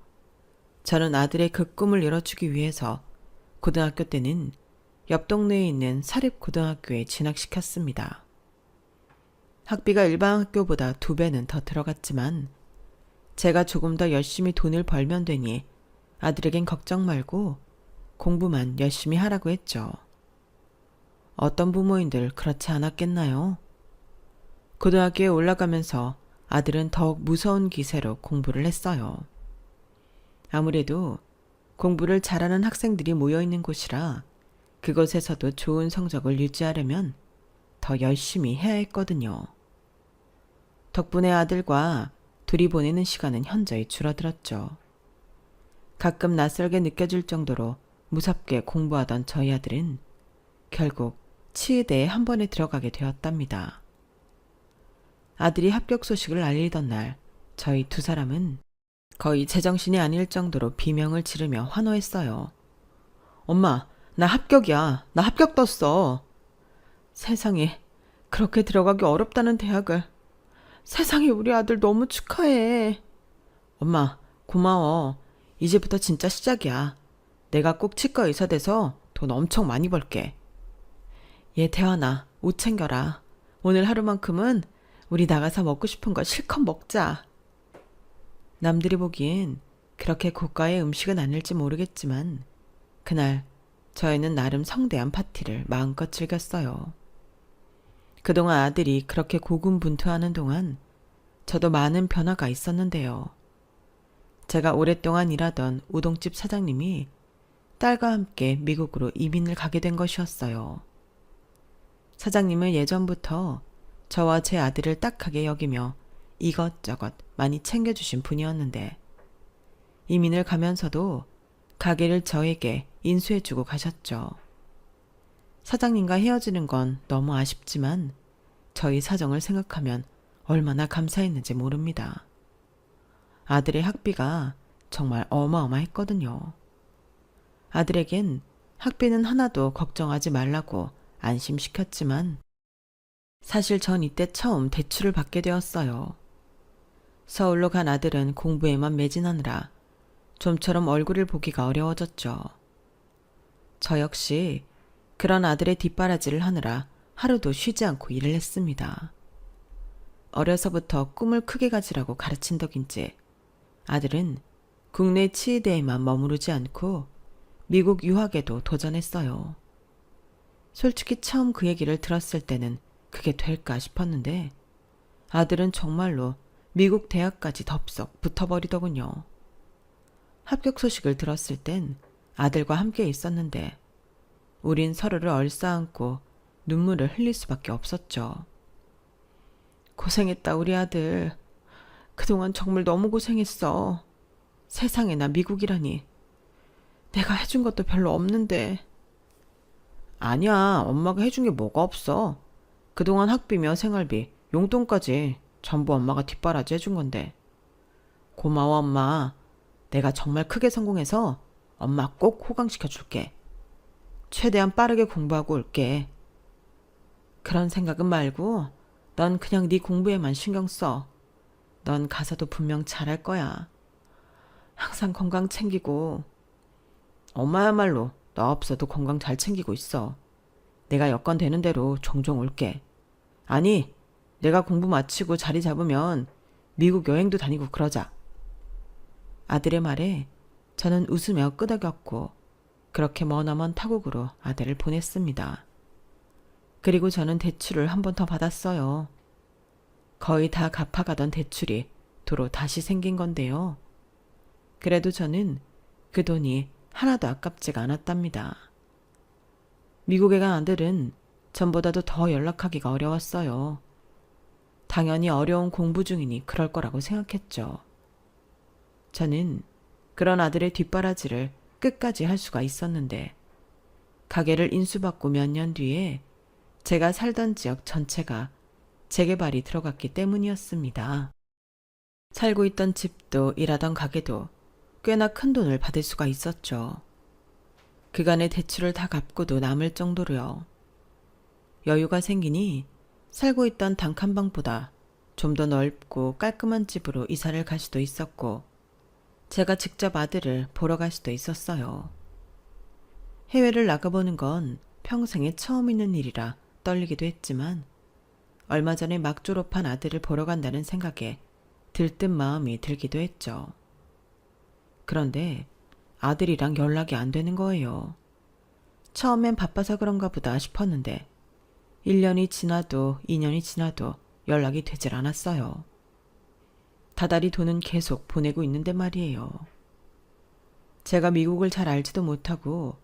저는 아들의 그 꿈을 이뤄주기 위해서 고등학교 때는 옆 동네에 있는 사립고등학교에 진학시켰습니다. 학비가 일반 학교보다 2배는 더 들어갔지만 제가 조금 더 열심히 돈을 벌면 되니 아들에겐 걱정 말고 공부만 열심히 하라고 했죠. 어떤 부모인들 그렇지 않았겠나요? 고등학교에 올라가면서 아들은 더욱 무서운 기세로 공부를 했어요. 아무래도 공부를 잘하는 학생들이 모여있는 곳이라 그곳에서도 좋은 성적을 유지하려면 더 열심히 해야 했거든요. 덕분에 아들과 둘이 보내는 시간은 현저히 줄어들었죠. 가끔 낯설게 느껴질 정도로 무섭게 공부하던 저희 아들은 결국 치의대에 한 번에 들어가게 되었답니다. 아들이 합격 소식을 알리던 날 저희 두 사람은 거의 제정신이 아닐 정도로 비명을 지르며 환호했어요. 엄마, 나 합격이야. 나 합격 떴어. 세상에, 그렇게 들어가기 어렵다는 대학을. 세상에, 우리 아들 너무 축하해. 엄마, 고마워. 이제부터 진짜 시작이야. 내가 꼭 치과 의사 돼서 돈 엄청 많이 벌게. 얘 태환아, 옷 챙겨라. 오늘 하루만큼은 우리 나가서 먹고 싶은 거 실컷 먹자. 남들이 보기엔 그렇게 고가의 음식은 아닐지 모르겠지만 그날 저희는 나름 성대한 파티를 마음껏 즐겼어요. 그동안 아들이 그렇게 고군분투하는 동안 저도 많은 변화가 있었는데요. 제가 오랫동안 일하던 우동집 사장님이 딸과 함께 미국으로 이민을 가게 된 것이었어요. 사장님은 예전부터 저와 제 아들을 딱하게 여기며 이것저것 많이 챙겨주신 분이었는데 이민을 가면서도 가게를 저에게 인수해주고 가셨죠. 사장님과 헤어지는 건 너무 아쉽지만 저희 사정을 생각하면 얼마나 감사했는지 모릅니다. 아들의 학비가 정말 어마어마했거든요. 아들에겐 학비는 하나도 걱정하지 말라고 안심시켰지만 사실 전 이때 처음 대출을 받게 되었어요. 서울로 간 아들은 공부에만 매진하느라 좀처럼 얼굴을 보기가 어려워졌죠. 저 역시 그런 아들의 뒷바라지를 하느라 하루도 쉬지 않고 일을 했습니다. 어려서부터 꿈을 크게 가지라고 가르친 덕인지 아들은 국내 치의대에만 머무르지 않고 미국 유학에도 도전했어요. 솔직히 처음 그 얘기를 들었을 때는 그게 될까 싶었는데 아들은 정말로 미국 대학까지 덥석 붙어버리더군요. 합격 소식을 들었을 땐 아들과 함께 있었는데 우린 서로를 얼싸안고 눈물을 흘릴 수밖에 없었죠. 고생했다 우리 아들. 그동안 정말 너무 고생했어. 세상에 나 미국이라니. 내가 해준 것도 별로 없는데. 아니야, 엄마가 해준 게 뭐가 없어. 그동안 학비며 생활비, 용돈까지 전부 엄마가 뒷바라지 해준 건데. 고마워 엄마. 내가 정말 크게 성공해서 엄마 꼭 호강시켜 줄게. 최대한 빠르게 공부하고 올게. 그런 생각은 말고 넌 그냥 네 공부에만 신경 써. 넌 가서도 분명 잘할 거야. 항상 건강 챙기고. 엄마야말로 너 없어도 건강 잘 챙기고 있어. 내가 여건 되는 대로 종종 올게. 아니, 내가 공부 마치고 자리 잡으면 미국 여행도 다니고 그러자. 아들의 말에 저는 웃으며 끄덕였고 그렇게 머나먼 타국으로 아들을 보냈습니다. 그리고 저는 대출을 한 번 더 받았어요. 거의 다 갚아가던 대출이 도로 다시 생긴 건데요. 그래도 저는 그 돈이 하나도 아깝지가 않았답니다. 미국에 간 아들은 전보다도 더 연락하기가 어려웠어요. 당연히 어려운 공부 중이니 그럴 거라고 생각했죠. 저는 그런 아들의 뒷바라지를 끝까지 할 수가 있었는데 가게를 인수받고 몇 년 뒤에 제가 살던 지역 전체가 재개발이 들어갔기 때문이었습니다. 살고 있던 집도 일하던 가게도 꽤나 큰 돈을 받을 수가 있었죠. 그간의 대출을 다 갚고도 남을 정도로요. 여유가 생기니 살고 있던 단칸방보다 좀 더 넓고 깔끔한 집으로 이사를 갈 수도 있었고 제가 직접 아들을 보러 갈 수도 있었어요. 해외를 나가보는 건 평생에 처음 있는 일이라 떨리기도 했지만 얼마 전에 막 졸업한 아들을 보러 간다는 생각에 들뜬 마음이 들기도 했죠. 그런데 아들이랑 연락이 안 되는 거예요. 처음엔 바빠서 그런가 보다 싶었는데 1년이 지나도 2년이 지나도 연락이 되질 않았어요. 다달이 돈은 계속 보내고 있는데 말이에요. 제가 미국을 잘 알지도 못하고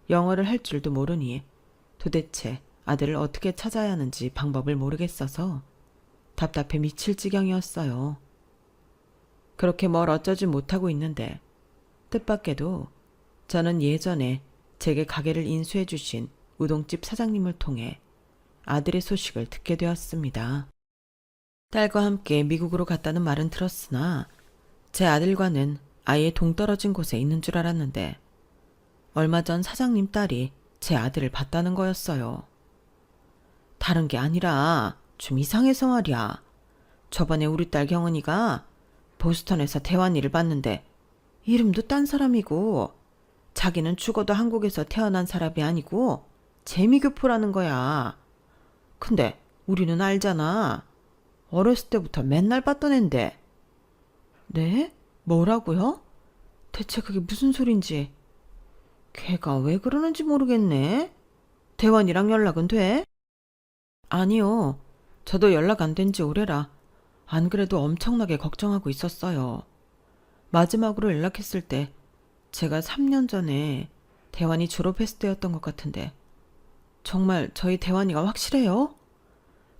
영어를 할 줄도 모르니 도대체 아들을 어떻게 찾아야 하는지 방법을 모르겠어서 답답해 미칠 지경이었어요. 그렇게 뭘 어쩌지 못하고 있는데 뜻밖에도 저는 예전에 제게 가게를 인수해 주신 우동집 사장님을 통해 아들의 소식을 듣게 되었습니다. 딸과 함께 미국으로 갔다는 말은 들었으나 제 아들과는 아예 동떨어진 곳에 있는 줄 알았는데 얼마 전 사장님 딸이 제 아들을 봤다는 거였어요. 다른 게 아니라 좀 이상해서 말이야. 저번에 우리 딸 경은이가 보스턴에서 대환이를 봤는데 이름도 딴 사람이고 자기는 죽어도 한국에서 태어난 사람이 아니고 재미교포라는 거야. 근데 우리는 알잖아. 어렸을 때부터 맨날 봤던 앤데. 네? 뭐라고요? 대체 그게 무슨 소린지. 걔가 왜 그러는지 모르겠네. 대환이랑 연락은 돼? 아니요. 저도 연락 안 된 지 오래라. 안 그래도 엄청나게 걱정하고 있었어요. 마지막으로 연락했을 때 제가 3년 전에 대환이 졸업했을 때였던 것 같은데 정말 저희 대환이가 확실해요?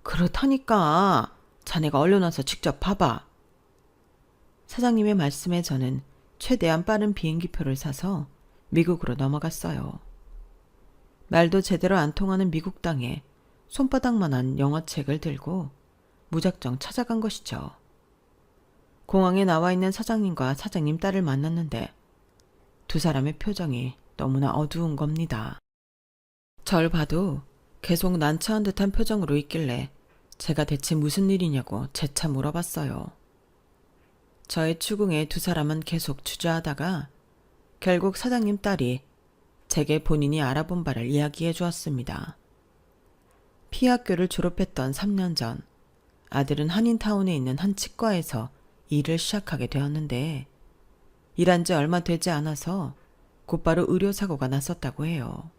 그렇다니까. 자네가 얼른 와서 직접 봐봐. 사장님의 말씀에 저는 최대한 빠른 비행기표를 사서 미국으로 넘어갔어요. 말도 제대로 안 통하는 미국 땅에 손바닥만한 영어책을 들고 무작정 찾아간 것이죠. 공항에 나와 있는 사장님과 사장님 딸을 만났는데 두 사람의 표정이 너무나 어두운 겁니다. 절 봐도 계속 난처한 듯한 표정으로 있길래 제가 대체 무슨 일이냐고 재차 물어봤어요. 저의 추궁에 두 사람은 계속 주저하다가 결국 사장님 딸이 제게 본인이 알아본 바를 이야기해 주었습니다. 피학교를 졸업했던 3년 전 아들은 한인타운에 있는 한 치과에서 일을 시작하게 되었는데 일한 지 얼마 되지 않아서 곧바로 의료사고가 났었다고 해요.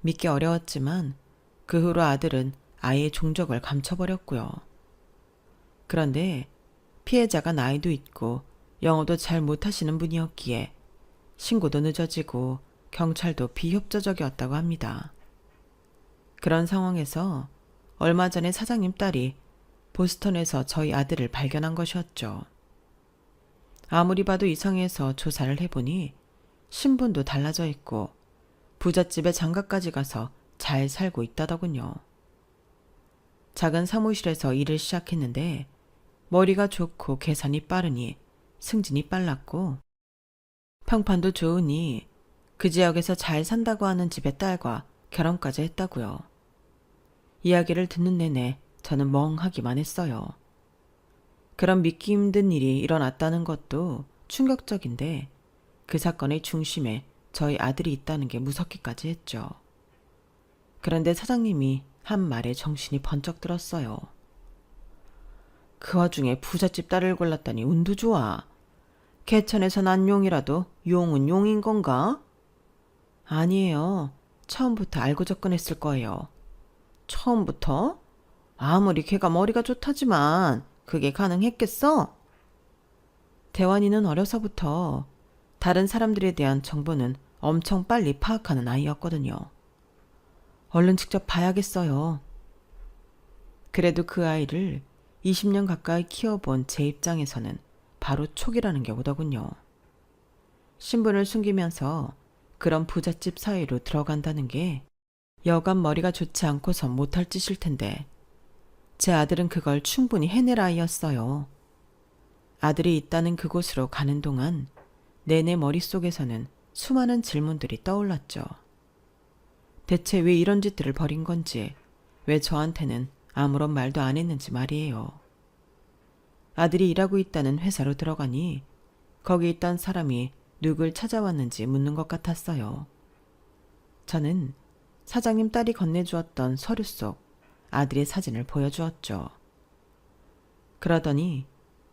믿기 어려웠지만 그 후로 아들은 아예 종적을 감춰버렸고요. 그런데 피해자가 나이도 있고 영어도 잘 못하시는 분이었기에 신고도 늦어지고 경찰도 비협조적이었다고 합니다. 그런 상황에서 얼마 전에 사장님 딸이 보스턴에서 저희 아들을 발견한 것이었죠. 아무리 봐도 이상해서 조사를 해보니 신분도 달라져 있고 부잣집에 장가까지 가서 잘 살고 있다더군요. 작은 사무실에서 일을 시작했는데 머리가 좋고 계산이 빠르니 승진이 빨랐고 평판도 좋으니 그 지역에서 잘 산다고 하는 집의 딸과 결혼까지 했다고요. 이야기를 듣는 내내 저는 멍하기만 했어요. 그런 믿기 힘든 일이 일어났다는 것도 충격적인데 그 사건의 중심에 저희 아들이 있다는 게 무섭기까지 했죠. 그런데 사장님이 한 말에 정신이 번쩍 들었어요. 그 와중에 부잣집 딸을 골랐다니 운도 좋아. 개천에서 난 용이라도 용은 용인 건가? 아니에요. 처음부터 알고 접근했을 거예요. 처음부터? 아무리 걔가 머리가 좋다지만 그게 가능했겠어? 대환이는 어려서부터 다른 사람들에 대한 정보는 엄청 빨리 파악하는 아이였거든요. 얼른 직접 봐야겠어요. 그래도 그 아이를 20년 가까이 키워본 제 입장에서는 바로 촉이라는 게 오더군요. 신분을 숨기면서 그런 부잣집 사이로 들어간다는 게 여간 머리가 좋지 않고선 못할 짓일 텐데 제 아들은 그걸 충분히 해낼 아이였어요. 아들이 있다는 그곳으로 가는 동안 내내 머릿속에서는 수많은 질문들이 떠올랐죠. 대체 왜 이런 짓들을 벌인 건지, 왜 저한테는 아무런 말도 안 했는지 말이에요. 아들이 일하고 있다는 회사로 들어가니 거기 있던 사람이 누굴 찾아왔는지 묻는 것 같았어요. 저는 사장님 딸이 건네주었던 서류 속 아들의 사진을 보여주었죠. 그러더니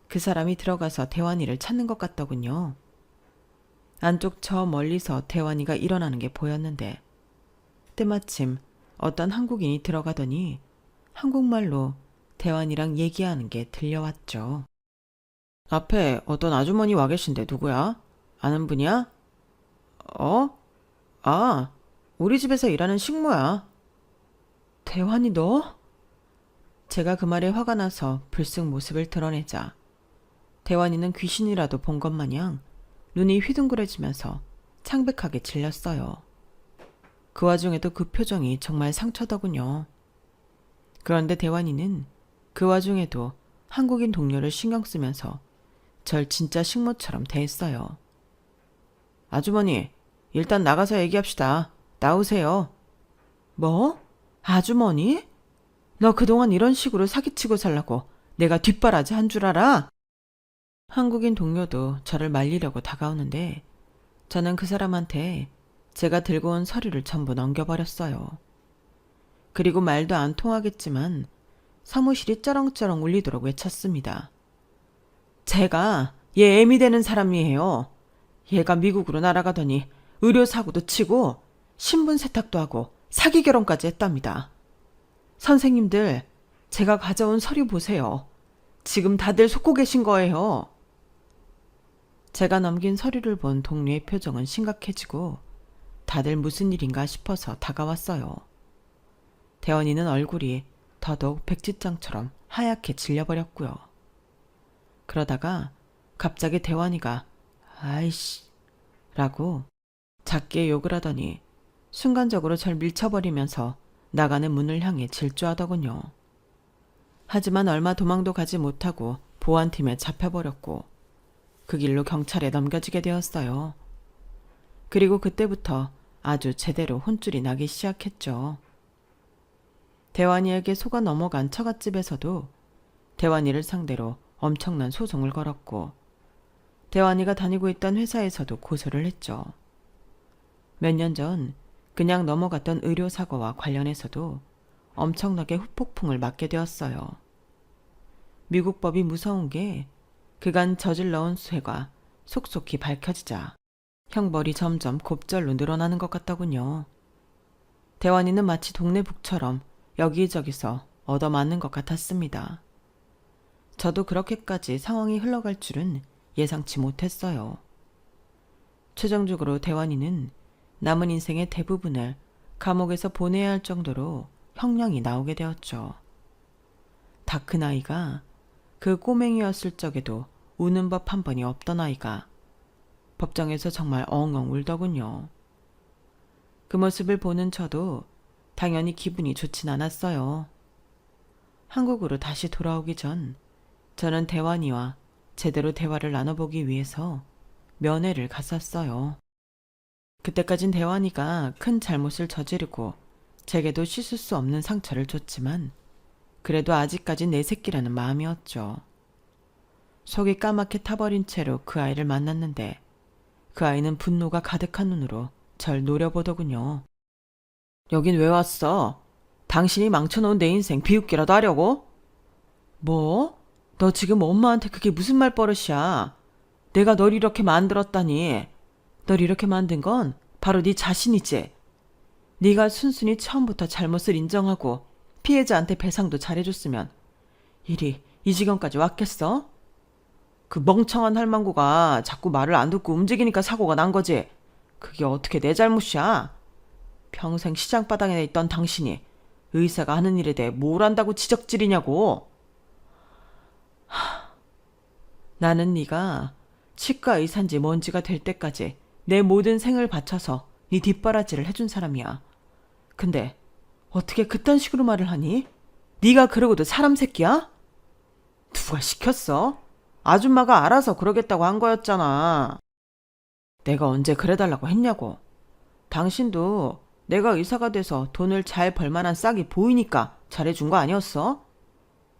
그 사람이 들어가서 대환이를 찾는 것 같더군요. 안쪽 저 멀리서 대환이가 일어나는 게 보였는데 때마침 어떤 한국인이 들어가더니 한국말로 대환이랑 얘기하는 게 들려왔죠. 앞에 어떤 아주머니 와 계신데 누구야? 아는 분이야? 아, 우리 집에서 일하는 식모야. 대환이 너? 제가 그 말에 화가 나서 불쑥 모습을 드러내자 대환이는 귀신이라도 본 것 마냥 눈이 휘둥그레지면서 창백하게 질렸어요. 그 와중에도 그 표정이 정말 상처더군요. 그런데 대환이는 그 와중에도 한국인 동료를 신경 쓰면서 절 진짜 식모처럼 대했어요. 아주머니, 일단 나가서 얘기합시다. 나오세요. 뭐? 아주머니? 너 그동안 이런 식으로 사기치고 살라고 내가 뒷바라지 한 줄 알아? 한국인 동료도 저를 말리려고 다가오는데 저는 그 사람한테 제가 들고 온 서류를 전부 넘겨버렸어요. 그리고 말도 안 통하겠지만 사무실이 쩌렁쩌렁 울리도록 외쳤습니다. 제가 얘 애미 되는 사람이에요. 얘가 미국으로 날아가더니 의료사고도 치고 신분 세탁도 하고 사기 결혼까지 했답니다. 선생님들, 제가 가져온 서류 보세요. 지금 다들 속고 계신 거예요. 제가 넘긴 서류를 본 동료의 표정은 심각해지고 다들 무슨 일인가 싶어서 다가왔어요. 대원이는 얼굴이 더더욱 백지장처럼 하얗게 질려버렸고요. 그러다가 갑자기 대원이가 아이씨 라고 작게 욕을 하더니 순간적으로 절 밀쳐버리면서 나가는 문을 향해 질주하더군요. 하지만 얼마 도망도 가지 못하고 보안팀에 잡혀버렸고 그 길로 경찰에 넘겨지게 되었어요. 그리고 그때부터 아주 제대로 혼쭐이 나기 시작했죠. 대환이에게 속아 넘어간 처갓집에서도 대환이를 상대로 엄청난 소송을 걸었고 대환이가 다니고 있던 회사에서도 고소를 했죠. 몇 년 전 그냥 넘어갔던 의료사고와 관련해서도 엄청나게 후폭풍을 맞게 되었어요. 미국 법이 무서운 게 그간 저질러온 수해가 속속히 밝혀지자 형벌이 점점 곱절로 늘어나는 것 같더군요. 대환이는 마치 동네 북처럼 여기저기서 얻어맞는 것 같았습니다. 저도 그렇게까지 상황이 흘러갈 줄은 예상치 못했어요. 최종적으로 대환이는 남은 인생의 대부분을 감옥에서 보내야 할 정도로 형량이 나오게 되었죠. 다 그 나이가 그 꼬맹이였을 적에도 우는 법 한 번이 없던 아이가 법정에서 정말 엉엉 울더군요. 그 모습을 보는 저도 당연히 기분이 좋진 않았어요. 한국으로 다시 돌아오기 전 저는 대환이와 제대로 대화를 나눠보기 위해서 면회를 갔었어요. 그때까진 대환이가 큰 잘못을 저지르고 제게도 씻을 수 없는 상처를 줬지만 그래도 아직까지 내 새끼라는 마음이었죠. 속이 까맣게 타버린 채로 그 아이를 만났는데 그 아이는 분노가 가득한 눈으로 절 노려보더군요. 여긴 왜 왔어? 당신이 망쳐놓은 내 인생 비웃기라도 하려고? 뭐? 너 지금 엄마한테 그게 무슨 말버릇이야? 내가 널 이렇게 만들었다니. 널 이렇게 만든 건 바로 네 자신이지. 네가 순순히 처음부터 잘못을 인정하고 피해자한테 배상도 잘해줬으면 일이 이 지경까지 왔겠어? 그 멍청한 할망구가 자꾸 말을 안 듣고 움직이니까 사고가 난 거지. 그게 어떻게 내 잘못이야? 평생 시장바닥에 있던 당신이 의사가 하는 일에 대해 뭘 안다고 지적질이냐고. 나는 네가 치과 의사인지 뭔지가 될 때까지 내 모든 생을 바쳐서 네 뒷바라지를 해준 사람이야. 근데 어떻게 그딴 식으로 말을 하니? 네가 그러고도 사람 새끼야? 누가 시켰어? 아줌마가 알아서 그러겠다고 한 거였잖아. 내가 언제 그래달라고 했냐고. 당신도 내가 의사가 돼서 돈을 잘 벌만한 싹이 보이니까 잘해준 거 아니었어?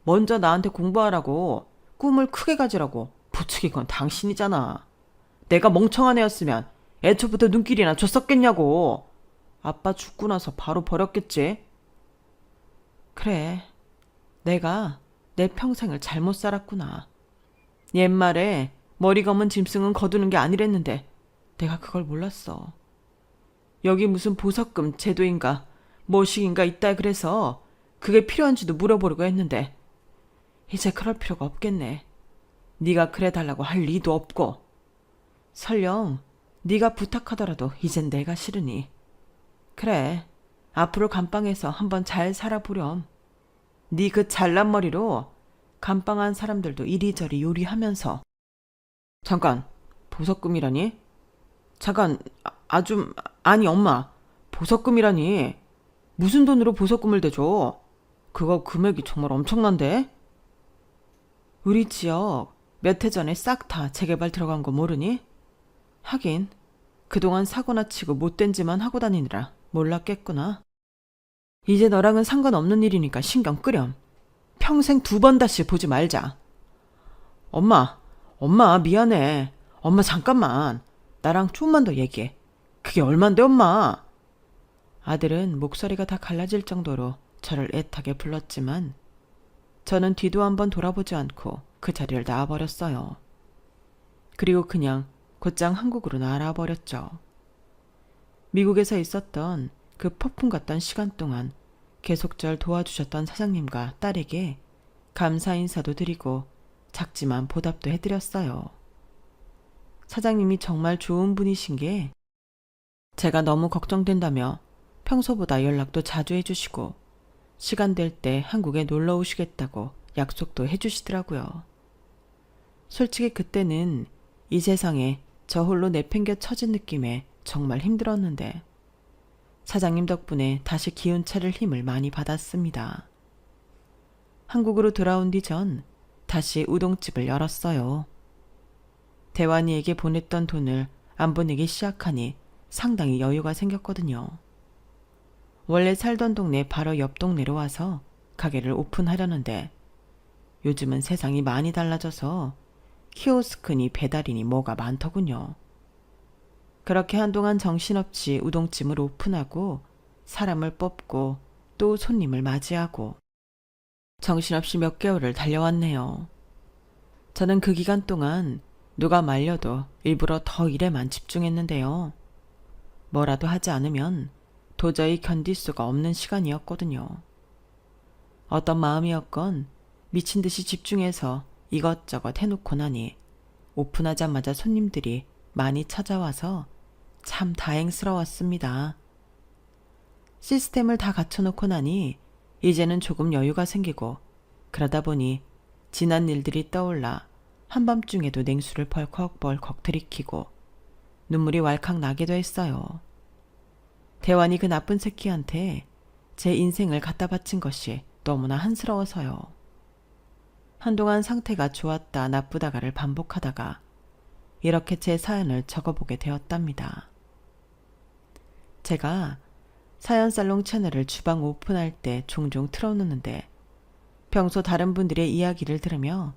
먼저 나한테 공부하라고 꿈을 크게 가지라고 부추긴 건 당신이잖아. 내가 멍청한 애였으면 애초부터 눈길이나 줬었겠냐고. 아빠 죽고 나서 바로 버렸겠지. 그래, 내가 내 평생을 잘못 살았구나. 옛말에 머리 검은 짐승은 거두는 게 아니랬는데 내가 그걸 몰랐어. 여기 무슨 보석금 제도인가 뭐식인가 있다 그래서 그게 필요한지도 물어보려고 했는데 이제 그럴 필요가 없겠네. 네가 그래달라고 할 리도 없고 설령 네가 부탁하더라도 이젠 내가 싫으니. 그래, 앞으로 감방에서 한번 잘 살아보렴. 네 그 잘난 머리로 감방한 사람들도 이리저리 요리하면서. 잠깐, 보석금이라니? 잠깐, 아니 엄마, 보석금이라니. 무슨 돈으로 보석금을 대줘? 그거 금액이 정말 엄청난데? 우리 지역 몇 해 전에 싹 다 재개발 들어간 거 모르니? 하긴 그동안 사고나 치고 못된 짓만 하고 다니느라 몰랐겠구나. 이제 너랑은 상관없는 일이니까 신경 끄렴. 평생 2번 다시 보지 말자. 엄마 미안해. 엄마 잠깐만. 나랑 좀만 더 얘기해. 그게 얼만데 엄마? 아들은 목소리가 다 갈라질 정도로 저를 애타게 불렀지만 저는 뒤도 한번 돌아보지 않고 그 자리를 나와버렸어요. 그리고 그냥 곧장 한국으로 날아버렸죠. 미국에서 있었던 그 폭풍 같던 시간 동안 계속 절 도와주셨던 사장님과 딸에게 감사 인사도 드리고 작지만 보답도 해드렸어요. 사장님이 정말 좋은 분이신 게 제가 너무 걱정된다며 평소보다 연락도 자주 해주시고 시간 될 때 한국에 놀러 오시겠다고 약속도 해주시더라고요. 솔직히 그때는 이 세상에 저 홀로 내팽겨 처진 느낌에 정말 힘들었는데 사장님 덕분에 다시 기운차릴 힘을 많이 받았습니다. 한국으로 돌아온 뒤 전 다시 우동집을 열었어요. 대환이에게 보냈던 돈을 안 보내기 시작하니 상당히 여유가 생겼거든요. 원래 살던 동네 바로 옆 동네로 와서 가게를 오픈하려는데 요즘은 세상이 많이 달라져서 키오스크니 배달이니 뭐가 많더군요. 그렇게 한동안 정신없이 우동집을 오픈하고 사람을 뽑고 또 손님을 맞이하고 정신없이 몇 개월을 달려왔네요. 저는 그 기간 동안 누가 말려도 일부러 더 일에만 집중했는데요. 뭐라도 하지 않으면 도저히 견딜 수가 없는 시간이었거든요. 어떤 마음이었건 미친 듯이 집중해서 이것저것 해놓고 나니 오픈하자마자 손님들이 많이 찾아와서 참 다행스러웠습니다. 시스템을 다 갖춰놓고 나니 이제는 조금 여유가 생기고 그러다 보니 지난 일들이 떠올라 한밤중에도 냉수를 벌컥벌컥 들이키고 눈물이 왈칵 나기도 했어요. 대환이 그 나쁜 새끼한테 제 인생을 갖다 바친 것이 너무나 한스러워서요. 한동안 상태가 좋았다 나쁘다가를 반복하다가 이렇게 제 사연을 적어보게 되었답니다. 제가 사연살롱 채널을 주방 오픈할 때 종종 틀어놓는데 평소 다른 분들의 이야기를 들으며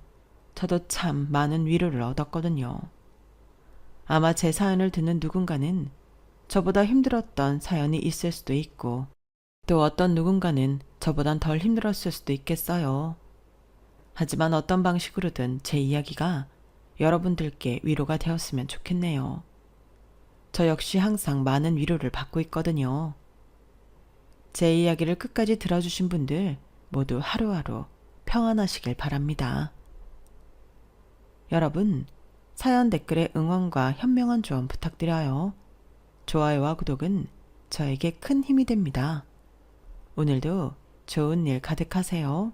저도 참 많은 위로를 얻었거든요. 아마 제 사연을 듣는 누군가는 저보다 힘들었던 사연이 있을 수도 있고 또 어떤 누군가는 저보단 덜 힘들었을 수도 있겠어요. 하지만 어떤 방식으로든 제 이야기가 여러분들께 위로가 되었으면 좋겠네요. 저 역시 항상 많은 위로를 받고 있거든요. 제 이야기를 끝까지 들어주신 분들 모두 하루하루 평안하시길 바랍니다. 여러분, 사연 댓글에 응원과 현명한 조언 부탁드려요. 좋아요와 구독은 저에게 큰 힘이 됩니다. 오늘도 좋은 일 가득하세요.